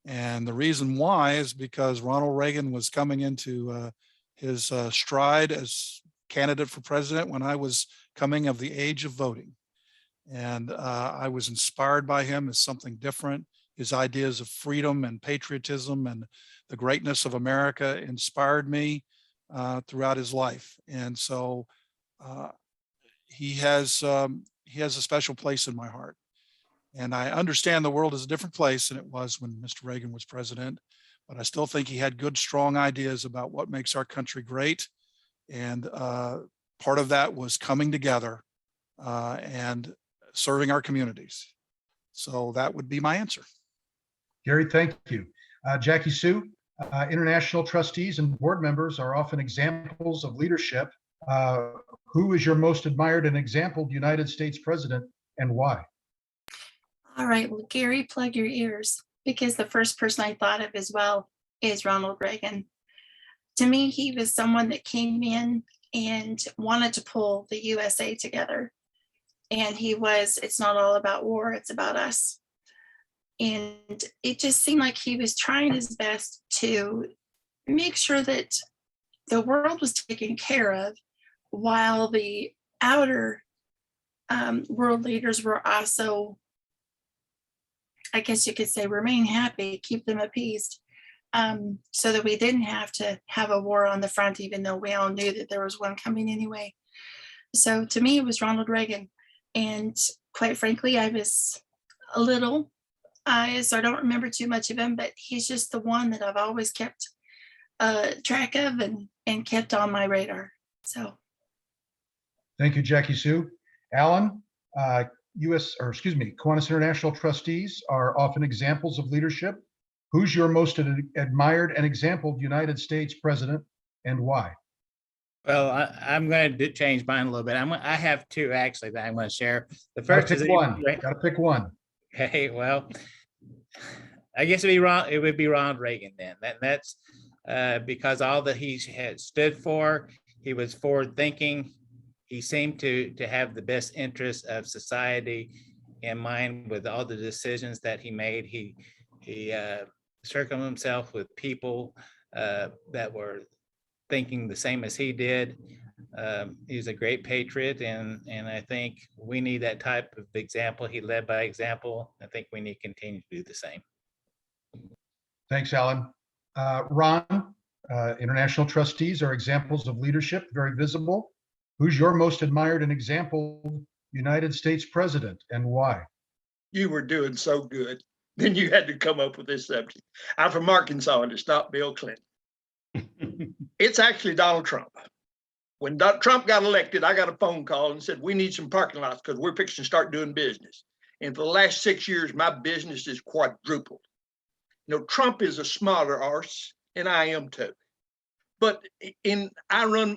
And the reason why is because Ronald Reagan was coming into his stride as candidate for president when I was coming of the age of voting. And I was inspired by him as something different. His ideas of freedom and patriotism and the greatness of America inspired me throughout his life. And so he has a special place in my heart. And I understand the world is a different place than it was when Mr. Reagan was president, but I still think he had good, strong ideas about what makes our country great. And part of that was coming together and serving our communities. So that would be my answer. Gary, thank you. Jackie Sue, international trustees and board members are often examples of leadership. Who is your most admired and exampled United States president and why? All right, well, Gary, plug your ears, because the first person I thought of as well is Ronald Reagan. To me, he was someone that came in and wanted to pull the USA together. And it's not all about war, it's about us. And it just seemed like he was trying his best to make sure that the world was taken care of, while the outer world leaders were also, I guess you could say, remain happy, keep them appeased, so that we didn't have to have a war on the front, even though we all knew that there was one coming anyway. So to me, it was Ronald Reagan. And quite frankly, I was a little, so I don't remember too much of him, but he's just the one that I've always kept track of and kept on my radar. So. Thank you, Jackie Sue. Alan, Kiwanis International trustees are often examples of leadership. Who's your most admired and exampled United States president and why? Well, I'm going to change mine a little bit. I have two actually that I'm going to share. The first is one. Got to pick one. Okay, well, I guess it would be Ronald Reagan then. That's because all that he had stood for, he was forward thinking. He seemed to have the best interests of society in mind with all the decisions that he made. He circled himself with people that were thinking the same as he did. He's a great patriot, and I think we need that type of example. He led by example. I think we need to continue to do the same. Thanks, Alan. Ron, international trustees are examples of leadership, very visible. Who's your most admired and exampled United States president and why? You were doing so good. Then you had to come up with this subject. I'm from Arkansas, and it's not Bill Clinton. It's actually Donald Trump. When Trump got elected, I got a phone call and said, we need some parking lots because we're fixing to start doing business. And for the last 6 years, my business is quadrupled. You know, Trump is a smarter arse, and I am too. But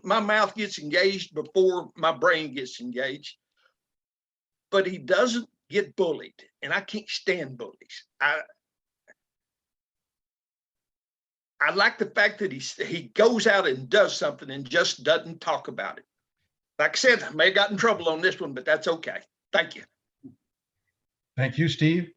my mouth gets engaged before my brain gets engaged. But he doesn't get bullied, and I can't stand bullies. I like the fact that he goes out and does something and just doesn't talk about it. Like I said, I may have gotten in trouble on this one, but that's okay. Thank you. Thank you, Steve.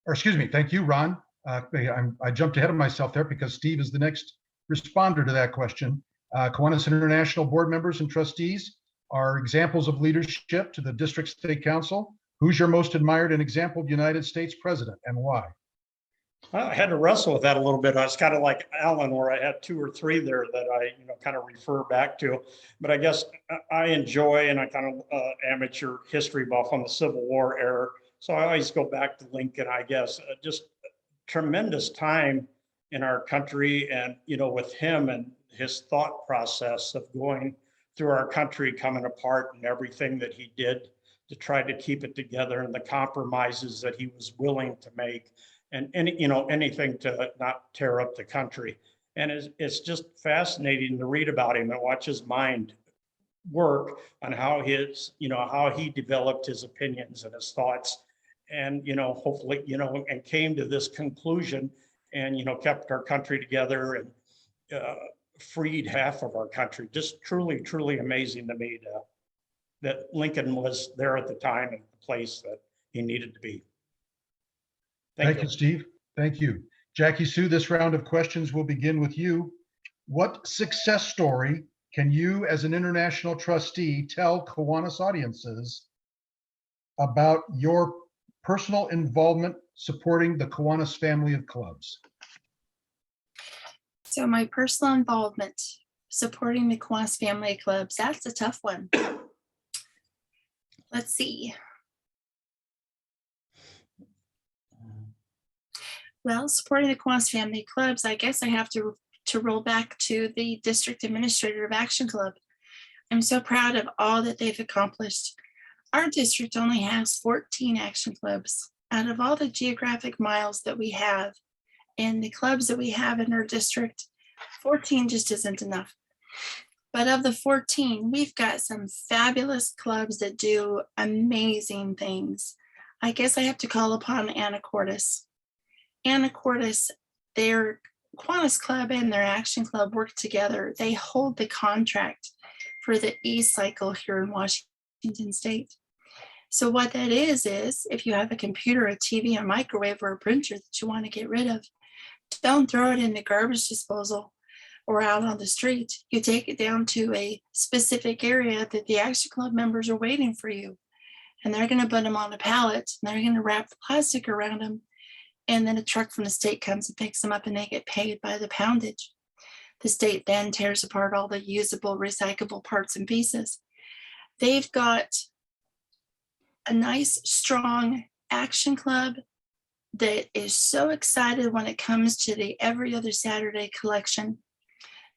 Thank you, Ron. I jumped ahead of myself there because Steve is the next responder to that question. Kiwanis International board members and trustees are examples of leadership to the district state council. Who's your most admired and exampled United States president and why? I had to wrestle with that a little bit. I was kind of like Alan, where I had 2 or 3 there that I, kind of refer back to. But I guess I enjoy, and I kind of amateur history buff on the Civil War era. So I always go back to Lincoln, I guess. Just tremendous time in our country, and with him and his thought process of going through our country coming apart and everything that he did to try to keep it together, and the compromises that he was willing to make, and anything to not tear up the country. And it's just fascinating to read about him and watch his mind work on how his, how he developed his opinions and his thoughts. And, hopefully, and came to this conclusion and, kept our country together and freed half of our country. Just truly, truly amazing to me that Lincoln was there at the time and the place that he needed to be. Thank you, Steve. Thank you. Jackie Sue, this round of questions will begin with you. What success story can you, as an international trustee, tell Kiwanis audiences about your personal involvement supporting the Kiwanis family of clubs? So my personal involvement supporting the Kiwanis family of clubs, that's a tough one. Let's see. Well, supporting the Kiwanis family of clubs, I guess I have to roll back to the district administrator of Action Club. I'm so proud of all that they've accomplished. Our district only has 14 action clubs. Out of all the geographic miles that we have and the clubs that we have in our district, 14 just isn't enough. But of the 14, we've got some fabulous clubs that do amazing things. I guess I have to call upon Anacortes. Anacortes, their Kiwanis Club and their Action Club work together. They hold the contract for the e-cycle here in Washington State. So what that is if you have a computer, a TV, a microwave, or a printer that you want to get rid of, don't throw it in the garbage disposal or out on the street. You take it down to a specific area that the Action Club members are waiting for you. And they're going to put them on a pallet, and they're going to wrap the plastic around them. And then a truck from the state comes and picks them up, and they get paid by the poundage. The state then tears apart all the usable, recyclable parts and pieces. They've got a nice, strong Action Club that is so excited when it comes to the every other Saturday collection.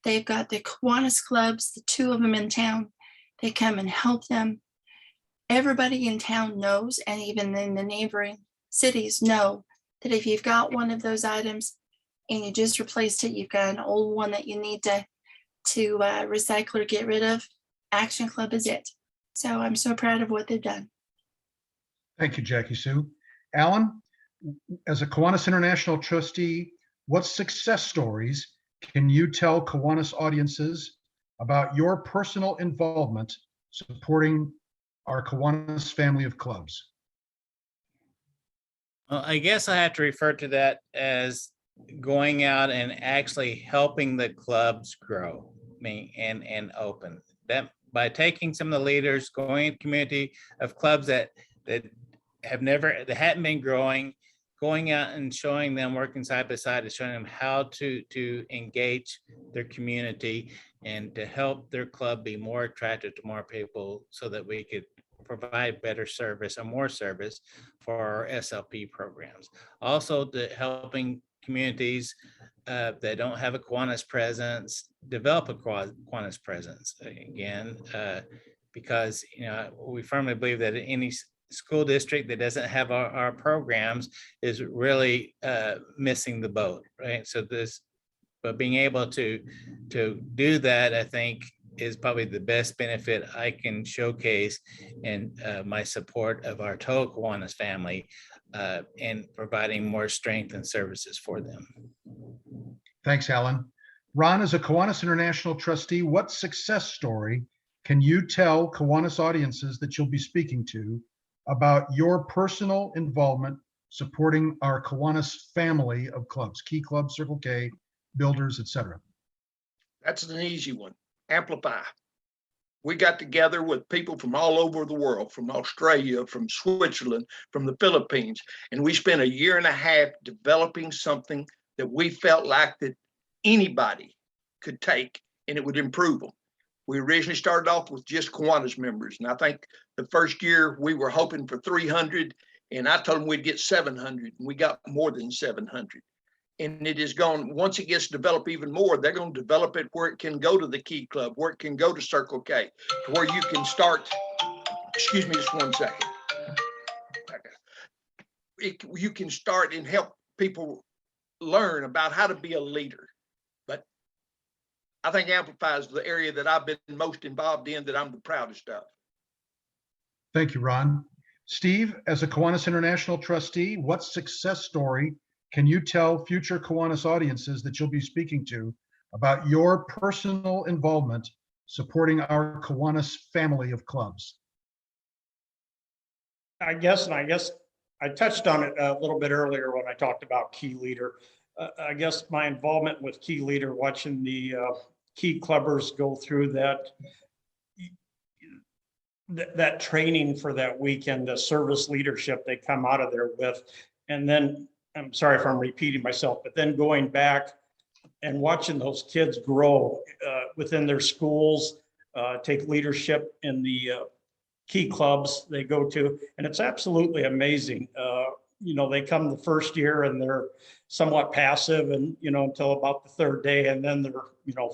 They've got the Kiwanis clubs, the two of them in town. They come and help them. Everybody in town knows, and even in the neighboring cities know, that if you've got one of those items and you just replaced it, you've got an old one that you need to recycle or get rid of, Action Club is it. So I'm so proud of what they've done. Thank you, Jackie Sue. Alan, as a Kiwanis International Trustee, what success stories can you tell Kiwanis audiences about your personal involvement supporting our Kiwanis family of clubs? Well, I guess I have to refer to that as going out and actually helping the clubs grow and open. That by taking some of the leaders, going in the community of clubs that hadn't been growing, going out and showing them, working side by side, and showing them how to engage their community and to help their club be more attractive to more people, so that we could provide better service or more service for our SLP programs. Also, to helping communities that don't have a Kiwanis presence develop a Kiwanis presence. Again, because we firmly believe that any school district that doesn't have our programs is really missing the boat, right? So but being able to do that, I think, is probably the best benefit I can showcase in my support of our total Kiwanis family and providing more strength and services for them. Thanks, Alan. Ron, as a Kiwanis International Trustee, what success story can you tell Kiwanis audiences that you'll be speaking to about your personal involvement supporting our Kiwanis family of clubs, Key Club, Circle K, Builders, etc.? That's an easy one. Amplify. We got together with people from all over the world, from Australia, from Switzerland, from the Philippines, and we spent 1.5 years developing something that we felt like that anybody could take and it would improve them. We originally started off with just Kiwanis members, and I think the first year we were hoping for 300, and I told them we'd get 700, and we got more than 700. And it is going, once it gets developed even more, they're going to develop it where it can go to the Key Club, where it can go to Circle K, to where you can start, excuse me just 1 second. You can start and help people learn about how to be a leader. But I think amplifies the area that I've been most involved in, that I'm the proudest of. Thank you, Ron. Steve, as a Kiwanis International Trustee, what success story can you tell future Kiwanis audiences that you'll be speaking to about your personal involvement supporting our Kiwanis family of clubs? I guess I touched on it a little bit earlier when I talked about Key Leader. I guess my involvement with Key Leader, watching the key clubbers go through that training for that weekend, the service leadership they come out of there with. And then, I'm sorry if I'm repeating myself, but then going back and watching those kids grow within their schools, take leadership in the key clubs they go to. And it's absolutely amazing. They come the first year and they're somewhat passive and, until about the third day, and then they're,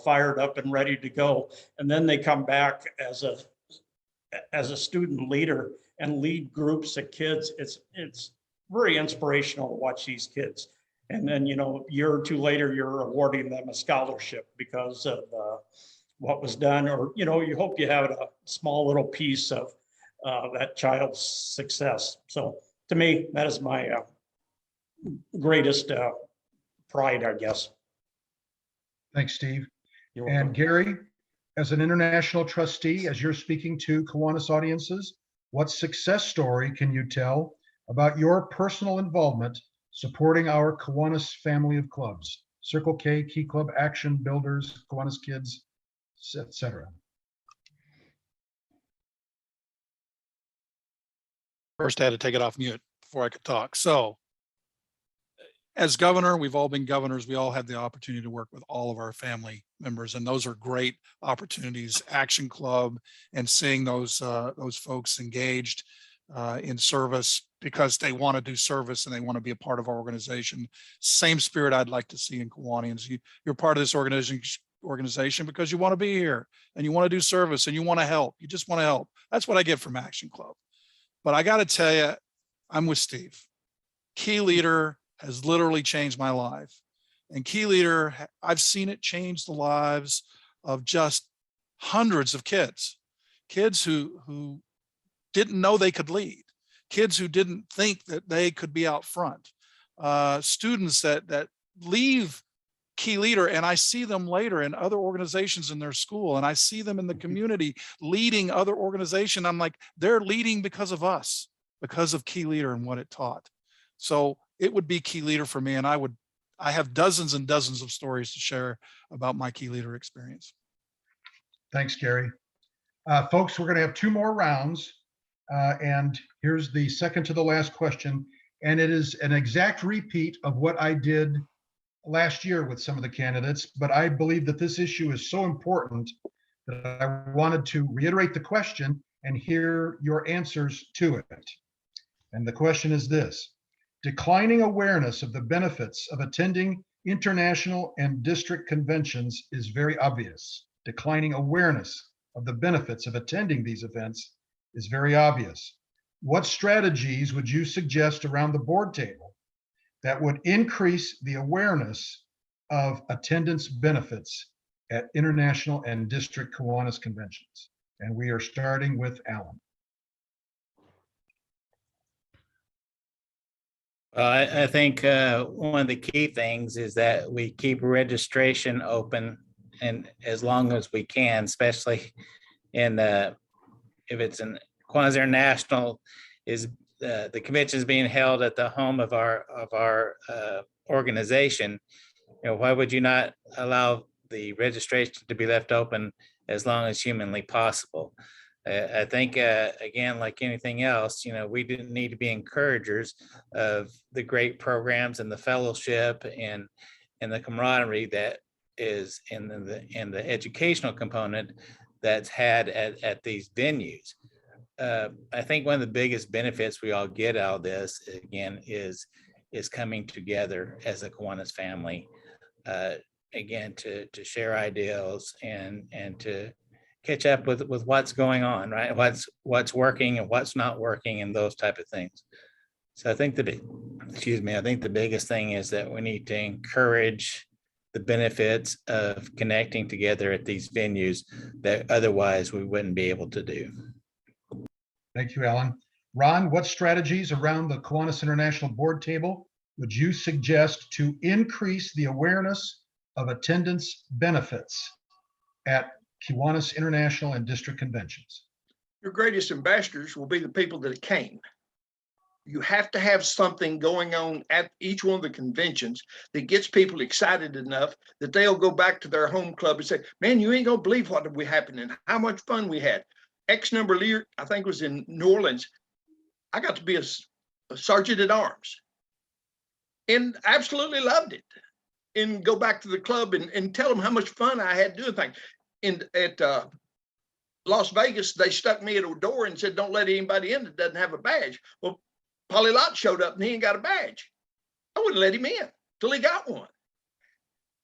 fired up and ready to go. And then they come back as a student leader and lead groups of kids. It's very inspirational to watch these kids. And then, a year or two later, you're awarding them a scholarship because of what was done, or, you hope you have a small little piece of that child's success. So to me, that is my greatest pride, I guess. Thanks, Steve. You're And welcome. Gary, as an international trustee, as you're speaking to Kiwanis audiences, what success story can you tell about your personal involvement supporting our Kiwanis family of clubs? Circle K, Key Club, Action Builders, Kiwanis Kids, etc. First, I had to take it off mute before I could talk. So as governor, we've all been governors. We all had the opportunity to work with all of our family members, and those are great opportunities. Action Club and seeing those folks engaged in service because they want to do service and they want to be a part of our organization. Same spirit I'd like to see in Kiwanians. You're part of this organization because you want to be here and you want to do service and you want to help. You just want to help. That's what I get from Action Club. But I got to tell you, I'm with Steve. Key Leader has literally changed my life. And Key Leader, I've seen it change the lives of just hundreds of kids who didn't know they could lead, kids who didn't think that they could be out front, students that leave Key Leader and I see them later in other organizations in their school, and I see them in the community leading other organizations. I'm like, they're leading because of us, because of Key Leader and what it taught. So it would be Key Leader for me. And I have dozens and dozens of stories to share about my Key Leader experience. Thanks, Gary. Folks, we're going to have two more rounds. And here's the second to the last question. And it is an exact repeat of what I did last year with some of the candidates, but I believe that this issue is so important that I wanted to reiterate the question and hear your answers to it. And the question is this: declining awareness of the benefits of attending international and district conventions is very obvious. Declining awareness of the benefits of attending these events is very obvious. What strategies would you suggest around the board table that would increase the awareness of attendance benefits at international and district Kiwanis conventions? And we are starting with Alan. I think one of the key things is that we keep registration open and as long as we can, especially in if it's an Kiwanis International is the convention is being held at the home of our organization. Why would you not allow the registration to be left open as long as humanly possible? I think, again, like anything else, we didn't need to be encouragers of the great programs and the fellowship and the camaraderie that is in the educational component that's had at these venues. I think one of the biggest benefits we all get out of this, again, is coming together as a Kiwanis family, again, to share ideals and to catch up with what's going on, right? What's working and what's not working and those type of things. So I think I think the biggest thing is that we need to encourage the benefits of connecting together at these venues that otherwise we wouldn't be able to do. Thank you, Alan. Ron, what strategies around the Kiwanis International Board table would you suggest to increase the awareness of attendance benefits at Kiwanis International and district conventions? Your greatest ambassadors will be the people that came. You have to have something going on at each one of the conventions that gets people excited enough that they'll go back to their home club and say, man, you ain't gonna believe what we happened and how much fun we had. X number of years, I think it was in New Orleans, I got to be a sergeant at arms and absolutely loved it. And go back to the club and tell them how much fun I had doing things. At Las Vegas, they stuck me at a door and said, don't let anybody in that doesn't have a badge. Well, Polly Lott showed up and he ain't got a badge. I wouldn't let him in till he got one.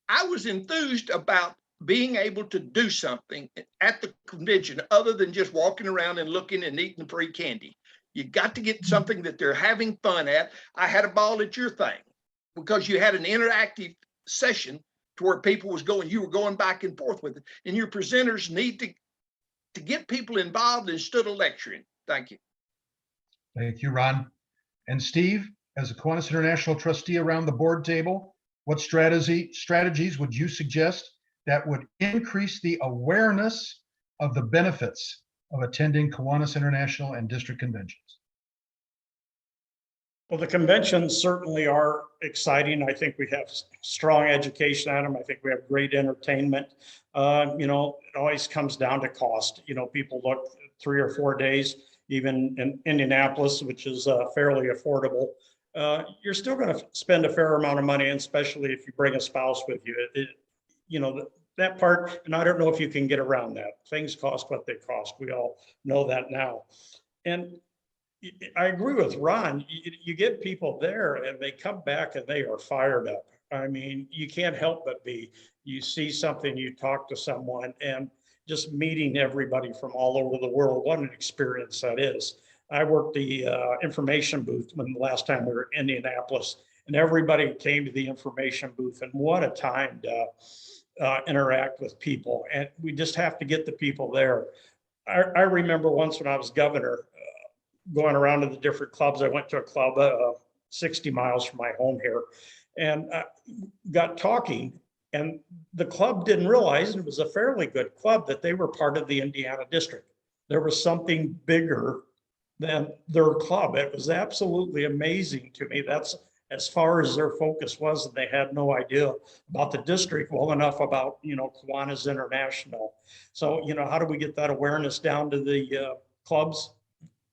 I was enthused about being able to do something at the convention other than just walking around and looking and eating free candy. You got to get something that they're having fun at. I had a ball at your thing because you had an interactive session to where people was going, you were going back and forth with it. And your presenters need to get people involved instead of lecturing. Thank you. Thank you, Ron. And Steve, as a Kiwanis International trustee around the board table, what strategies would you suggest that would increase the awareness of the benefits of attending Kiwanis International and district conventions? Well, the conventions certainly are exciting. I think we have strong education at them. I think we have great entertainment. You know, it always comes down to cost. You know, people look 3 or 4 days, even in Indianapolis, which is fairly affordable. You're still going to spend a fair amount of money, and especially if you bring a spouse with you. You know, that part, and I don't know if you can get around that. Things cost what they cost. We all know that now. And I agree with Ron. You get people there and they come back and they are fired up. I mean, you can't help but be. You see something, you talk to someone, and just meeting everybody from all over the world. What an experience that is. I worked the information booth when the last time we were in Indianapolis, and everybody came to the information booth, and what a time to interact with people. And we just have to get the people there. I remember once when I was governor, going around to the different clubs. I went to a club 60 miles from my home here and got talking, and the club didn't realize, and it was a fairly good club, that they were part of the Indiana district. There was something bigger than their club. It was absolutely amazing to me. That's as far as their focus was, and they had no idea about the district well enough about, you know, Kiwanis International. So, you know, how do we get that awareness down to the clubs?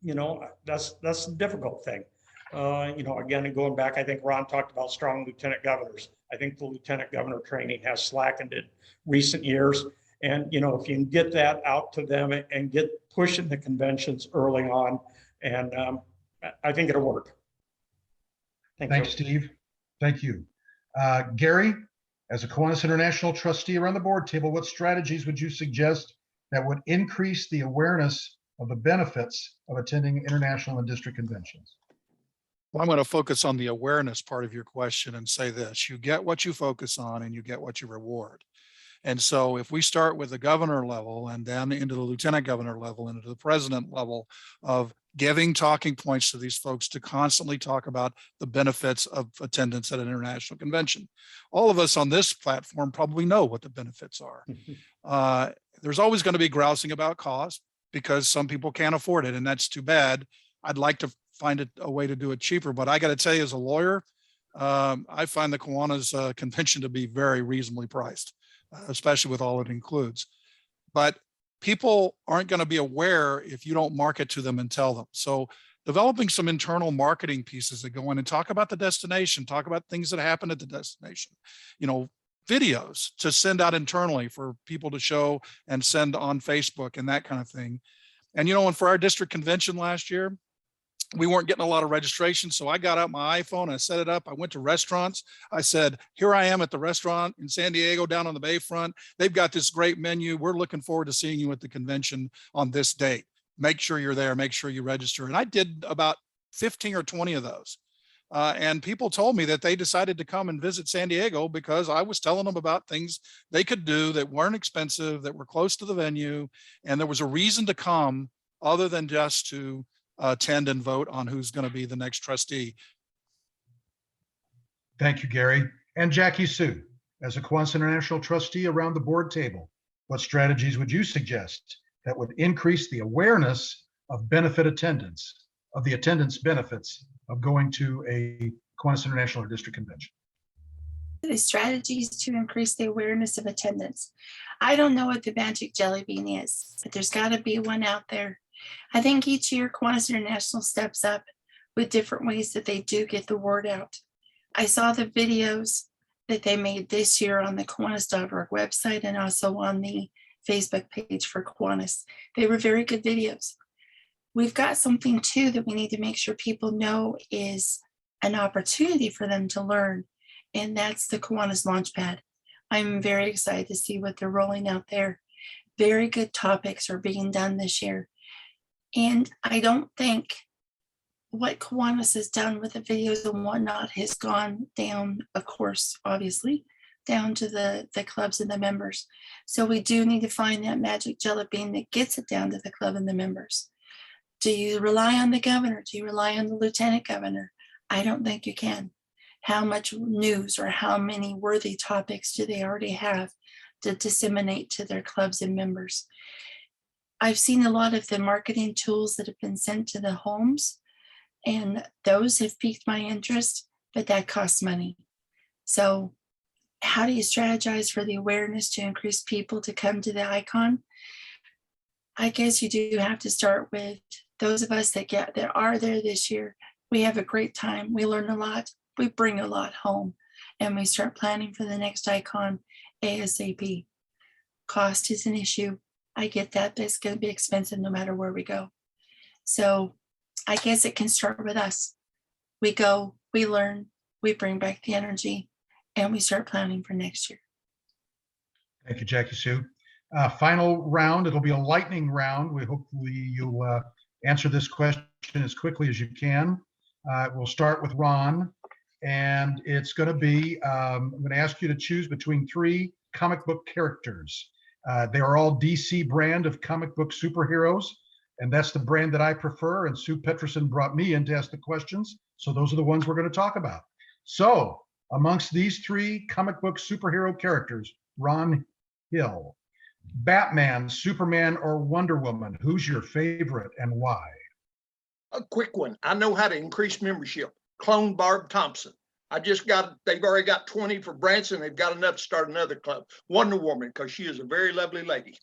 You know, that's the difficult thing. You know, again, and going back, I think Ron talked about strong lieutenant governors. I think the lieutenant governor training has slackened in recent years. And, you know, if you can get that out to them and get pushing the conventions early on, and I think it'll work. Thanks, Steve. Thank you. Gary, as a Kiwanis International trustee around the board table, what strategies would you suggest that would increase the awareness of the benefits of attending international and district conventions? Well, I'm going to focus on the awareness part of your question and say this: you get what you focus on and you get what you reward. And so if we start with the governor level and then into the lieutenant governor level and into the president level of giving talking points to these folks to constantly talk about the benefits of attendance at an international convention. All of us on this platform probably know what the benefits are. There's always going to be grousing about cost because some people can't afford it, and that's too bad. I'd like to find a way to do it cheaper, but I got to tell you, as a lawyer, I find the Kiwanis convention to be very reasonably priced, especially with all it includes. But people aren't going to be aware if you don't market to them and tell them. So developing some internal marketing pieces that go in and talk about the destination, talk about things that happen at the destination, you know, videos to send out internally for people to show and send on Facebook and that kind of thing. And, you know, and for our district convention last year, we weren't getting a lot of registration. So I got out my iPhone, I set it up. I went to restaurants. I said, here I am at the restaurant in San Diego down on the Bayfront. They've got this great menu. We're looking forward to seeing you at the convention on this date. Make sure you're there. Make sure you register. And I did about 15 or 20 of those. And people told me that they decided to come and visit San Diego because I was telling them about things they could do that weren't expensive, that were close to the venue. And there was a reason to come other than just to attend and vote on who's going to be the next trustee. Thank you, Gary. And Jackie Sue, as a Kiwanis International trustee around the board table, what strategies would you suggest that would increase the awareness of benefit attendance, of the attendance benefits of going to a Kiwanis International or district convention? The strategies to increase the awareness of attendance. I don't know what the magic jelly bean is, but there's got to be one out there. I think each year Kiwanis International steps up with different ways that they do get the word out. I saw the videos that they made this year on the Kiwanis.org website and also on the Facebook page for Kiwanis. They were very good videos. We've got something too that we need to make sure people know is an opportunity for them to learn, and that's the Kiwanis Launchpad. I'm very excited to see what they're rolling out there. Very good topics are being done this year. And I don't think what Kiwanis has done with the videos and whatnot has gone down, of course, obviously, down to the clubs and the members. So we do need to find that magic jelly bean that gets it down to the club and the members. Do you rely on the governor? Do you rely on the lieutenant governor? I don't think you can. How much news or how many worthy topics do they already have to disseminate to their clubs and members? I've seen a lot of the marketing tools that have been sent to the homes, and those have piqued my interest, but that costs money. So how do you strategize for the awareness to increase people to come to the icon? I guess you do have to start with those of us that are there this year. We have a great time. We learn a lot. We bring a lot home, and we start planning for the next icon ASAP. Cost is an issue. I get that, but it's going to be expensive no matter where we go. So I guess it can start with us. We go, we learn, we bring back the energy, and we start planning for next year. Thank you, Jackie Sue. Final round, it'll be a lightning round. Hopefully you'll answer this question as quickly as you can. We'll start with Ron, and it's going to be, I'm going to ask you to choose between 3 comic book characters. They are all DC brand of comic book superheroes, and that's the brand that I prefer, and Sue Peterson brought me in to ask the questions, so those are the ones we're going to talk about. So amongst these 3 comic book superhero characters, Ron Hill, Batman, Superman, or Wonder Woman, who's your favorite and why? A quick one. I know how to increase membership. Clone Barb Thompson. They've already got 20 for Branson. They've got enough to start another club. Wonder Woman, because she is a very lovely lady.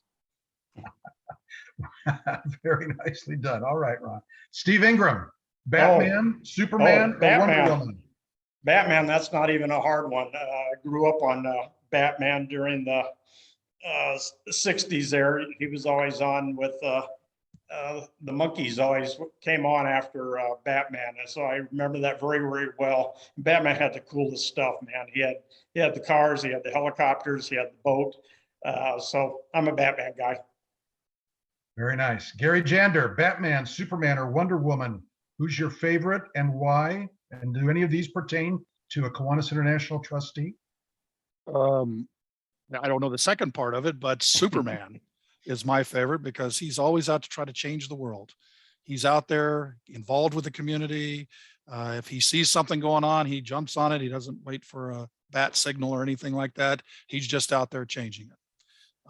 Very nicely done. All right, Ron. Steve Ingram, Batman, Superman, or Batman. Wonder Woman? Batman, that's not even a hard one. I grew up on Batman during the 60s there. He was always on with the monkeys always came on after Batman. And so I remember that very, very well. Batman had the coolest stuff, man. He had the cars, he had the helicopters, he had the boat. So I'm a Batman guy. Very nice. Gary Jander, Batman, Superman, or Wonder Woman, who's your favorite and why? And do any of these pertain to a Kiwanis International trustee? I don't know the second part of it, but Superman is my favorite because he's always out to try to change the world. He's out there involved with the community. If he sees something going on, he jumps on it. He doesn't wait for a bat signal or anything like that. He's just out there changing it.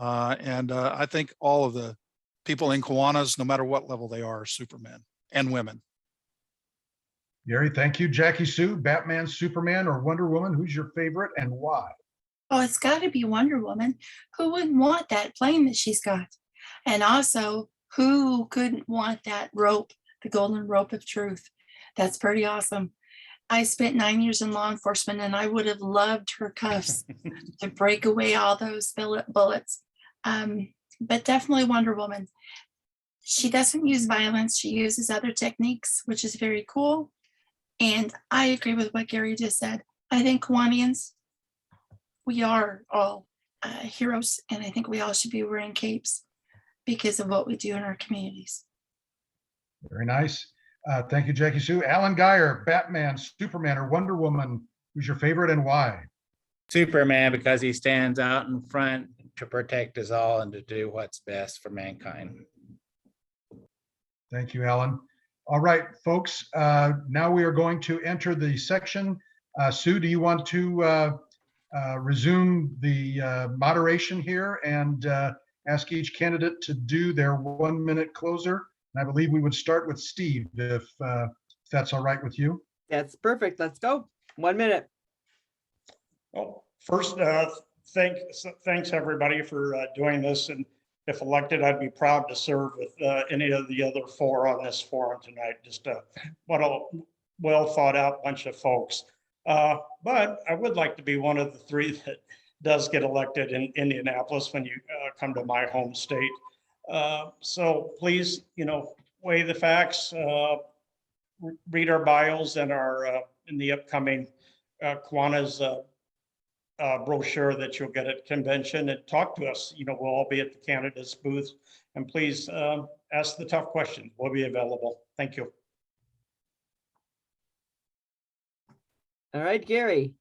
I think all of the people in Kiwanis, no matter what level they are Supermen and women. Gary, thank you. Jackie Sue, Batman, Superman, or Wonder Woman, who's your favorite and why? Oh, it's got to be Wonder Woman. Who wouldn't want that plane that she's got? And also, who couldn't want that rope, the golden rope of truth? That's pretty awesome. I spent 9 years in law enforcement, and I would have loved her cuffs to break away all those bullets. But definitely Wonder Woman. She doesn't use violence. She uses other techniques, which is very cool. And I agree with what Gary just said. I think Kiwanians, we are all heroes, and I think we all should be wearing capes because of what we do in our communities. Very nice. Thank you, Jackie Sue. Alan Geyer, Batman, Superman, or Wonder Woman, who's your favorite and why? Superman, because he stands out in front to protect us all and to do what's best for mankind. Thank you, Alan. All right, folks, now we are going to enter the section. Sue, do you want to resume the moderation here and ask each candidate to do their 1-minute closer? And I believe we would start with Steve, if that's all right with you. That's perfect. Let's go. 1 minute. Well, first, thanks everybody for doing this. And if elected, I'd be proud to serve with any of the other 4 on this forum tonight. Just what a well thought out bunch of folks. But I would like to be one of the 3 that does get elected in Indianapolis when you come to my home state. So please, weigh the facts, read our bios and our in the upcoming Kiwanis brochure that you'll get at convention, and talk to us. We'll all be at the candidates booth, and please ask the tough questions. We'll be available. Thank you. All right, Gary.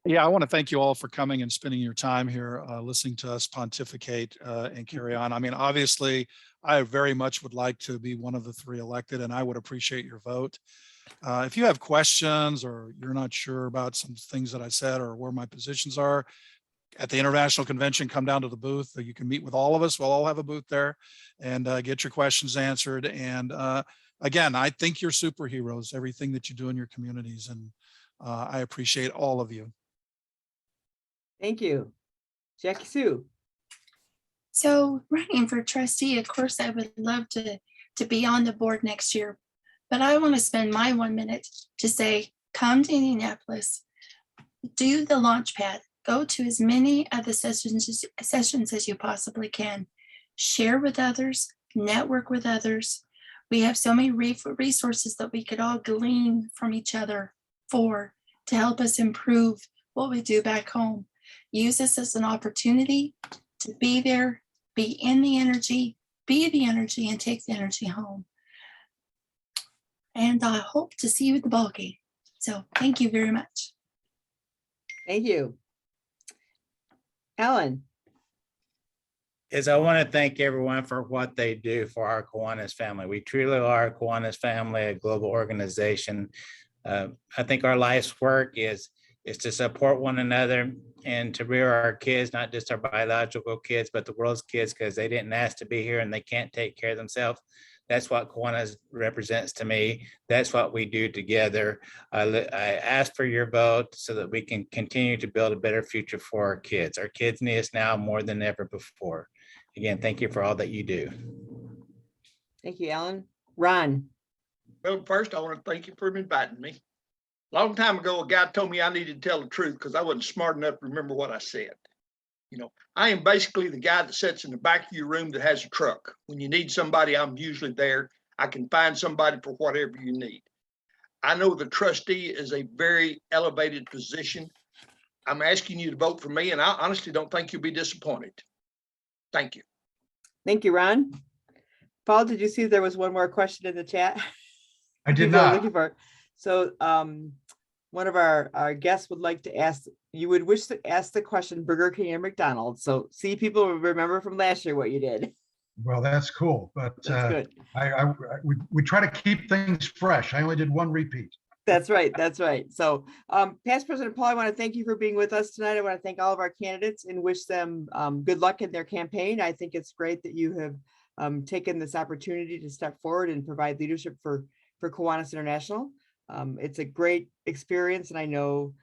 Yeah, I want to thank you all for coming and spending your time here, listening to us pontificate and carry on. I mean, obviously, I very much would like to be one of the 3 elected, and I would appreciate your vote. If you have questions or you're not sure about some things that I said or where my positions are at the International Convention, come down to the booth. You can meet with all of us. We'll all have a booth there and get your questions answered. And again, I think you're superheroes, everything that you do in your communities. And I appreciate all of you. Thank you. Jackie Sue. So running for trustee, of course, I would love to be on the board next year, but I want to spend my 1 minute to say, come to Indianapolis, do the launch pad, go to as many of the sessions as you possibly can, share with others, network with others. We have so many resources that we could all glean from each other to help us improve what we do back home. Use this as an opportunity to be there, be in the energy, be the energy, and take the energy home. And I hope to see you at the ball game. So thank you very much. Thank you. Alan. I want to thank everyone for what they do for our Kiwanis family. We truly are a Kiwanis family, a global organization. I think our life's work is to support one another and to rear our kids, not just our biological kids, but the world's kids, because they didn't ask to be here and they can't take care of themselves. That's what Kiwanis represents to me. That's what we do together. I ask for your vote so that we can continue to build a better future for our kids. Our kids need us now more than ever before. Again, thank you for all that you do. Thank you, Alan. Ron. Well, first, I want to thank you for inviting me. A long time ago, a guy told me I needed to tell the truth because I wasn't smart enough to remember what I said. I am basically the guy that sits in the back of your room that has a truck. When you need somebody, I'm usually there. I can find somebody for whatever you need. I know the trustee is a very elevated position. I'm asking you to vote for me, and I honestly don't think you'll be disappointed. Thank you. Thank you, Ron. Paul, did you see there was one more question in the chat? I did People are not. looking for it. So one of our guests would like to ask, you would wish to ask the question Burger King and McDonald's. So see, people will remember from last year what you did. Well, that's cool, but That's good. we try to keep things fresh. I only did 1 repeat. That's right. That's right. So past President Paul, I want to thank you for being with us tonight. I want to thank all of our candidates and wish them good luck in their campaign. I think it's great that you have taken this opportunity to step forward and provide leadership for Kiwanis International. It's a great experience, and I know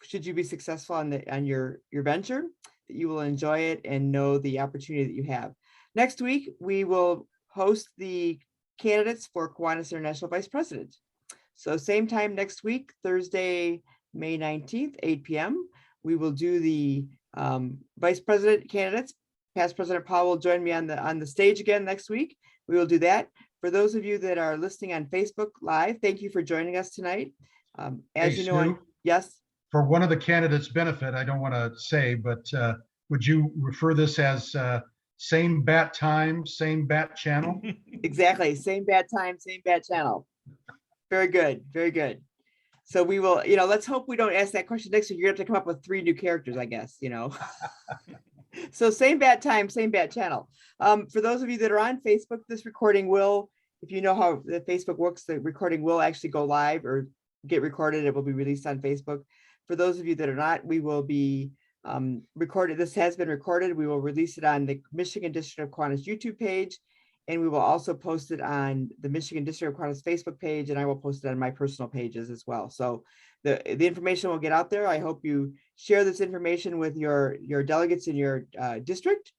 should you be successful on your venture, that you will enjoy it and know the opportunity that you have. Next week, we will host the candidates for Kiwanis International Vice President. So same time next week, Thursday, May 19th, 8 p.m. We will do the Vice President candidates. Past President Paul will join me on the stage again next week. We will do that. For those of you that are listening on Facebook Live, thank you for joining us tonight. As Hey, you know, Sue, yes. for one of the candidates' benefit, I don't want to say, but would you refer this as same bat time, same bat channel? Exactly. Same bad time, same bad channel. Very good. Very good. So we will, let's hope we don't ask that question next week. You're gonna have to come up with 3 new characters, I guess, So same bad time, same bad channel. For those of you that are on Facebook, this recording will, if you know how the Facebook works, the recording will actually go live or get recorded. It will be released on Facebook. For those of you that are not, we will be recorded. This has been recorded. We will release it on the Michigan District of Kiwanis YouTube page. And we will also post it on the Michigan District of Kiwanis Facebook page, and I will post it on my personal pages as well. So the information will get out there. I hope you share this information with your delegates in your district.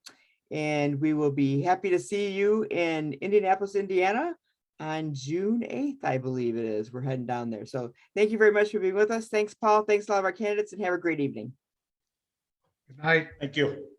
And we will be happy to see you in Indianapolis, Indiana on June 8th, I believe it is. We're heading down there. So thank you very much for being with us. Thanks, Paul. Thanks to all of our candidates, and have a great evening. Good night. Thank you.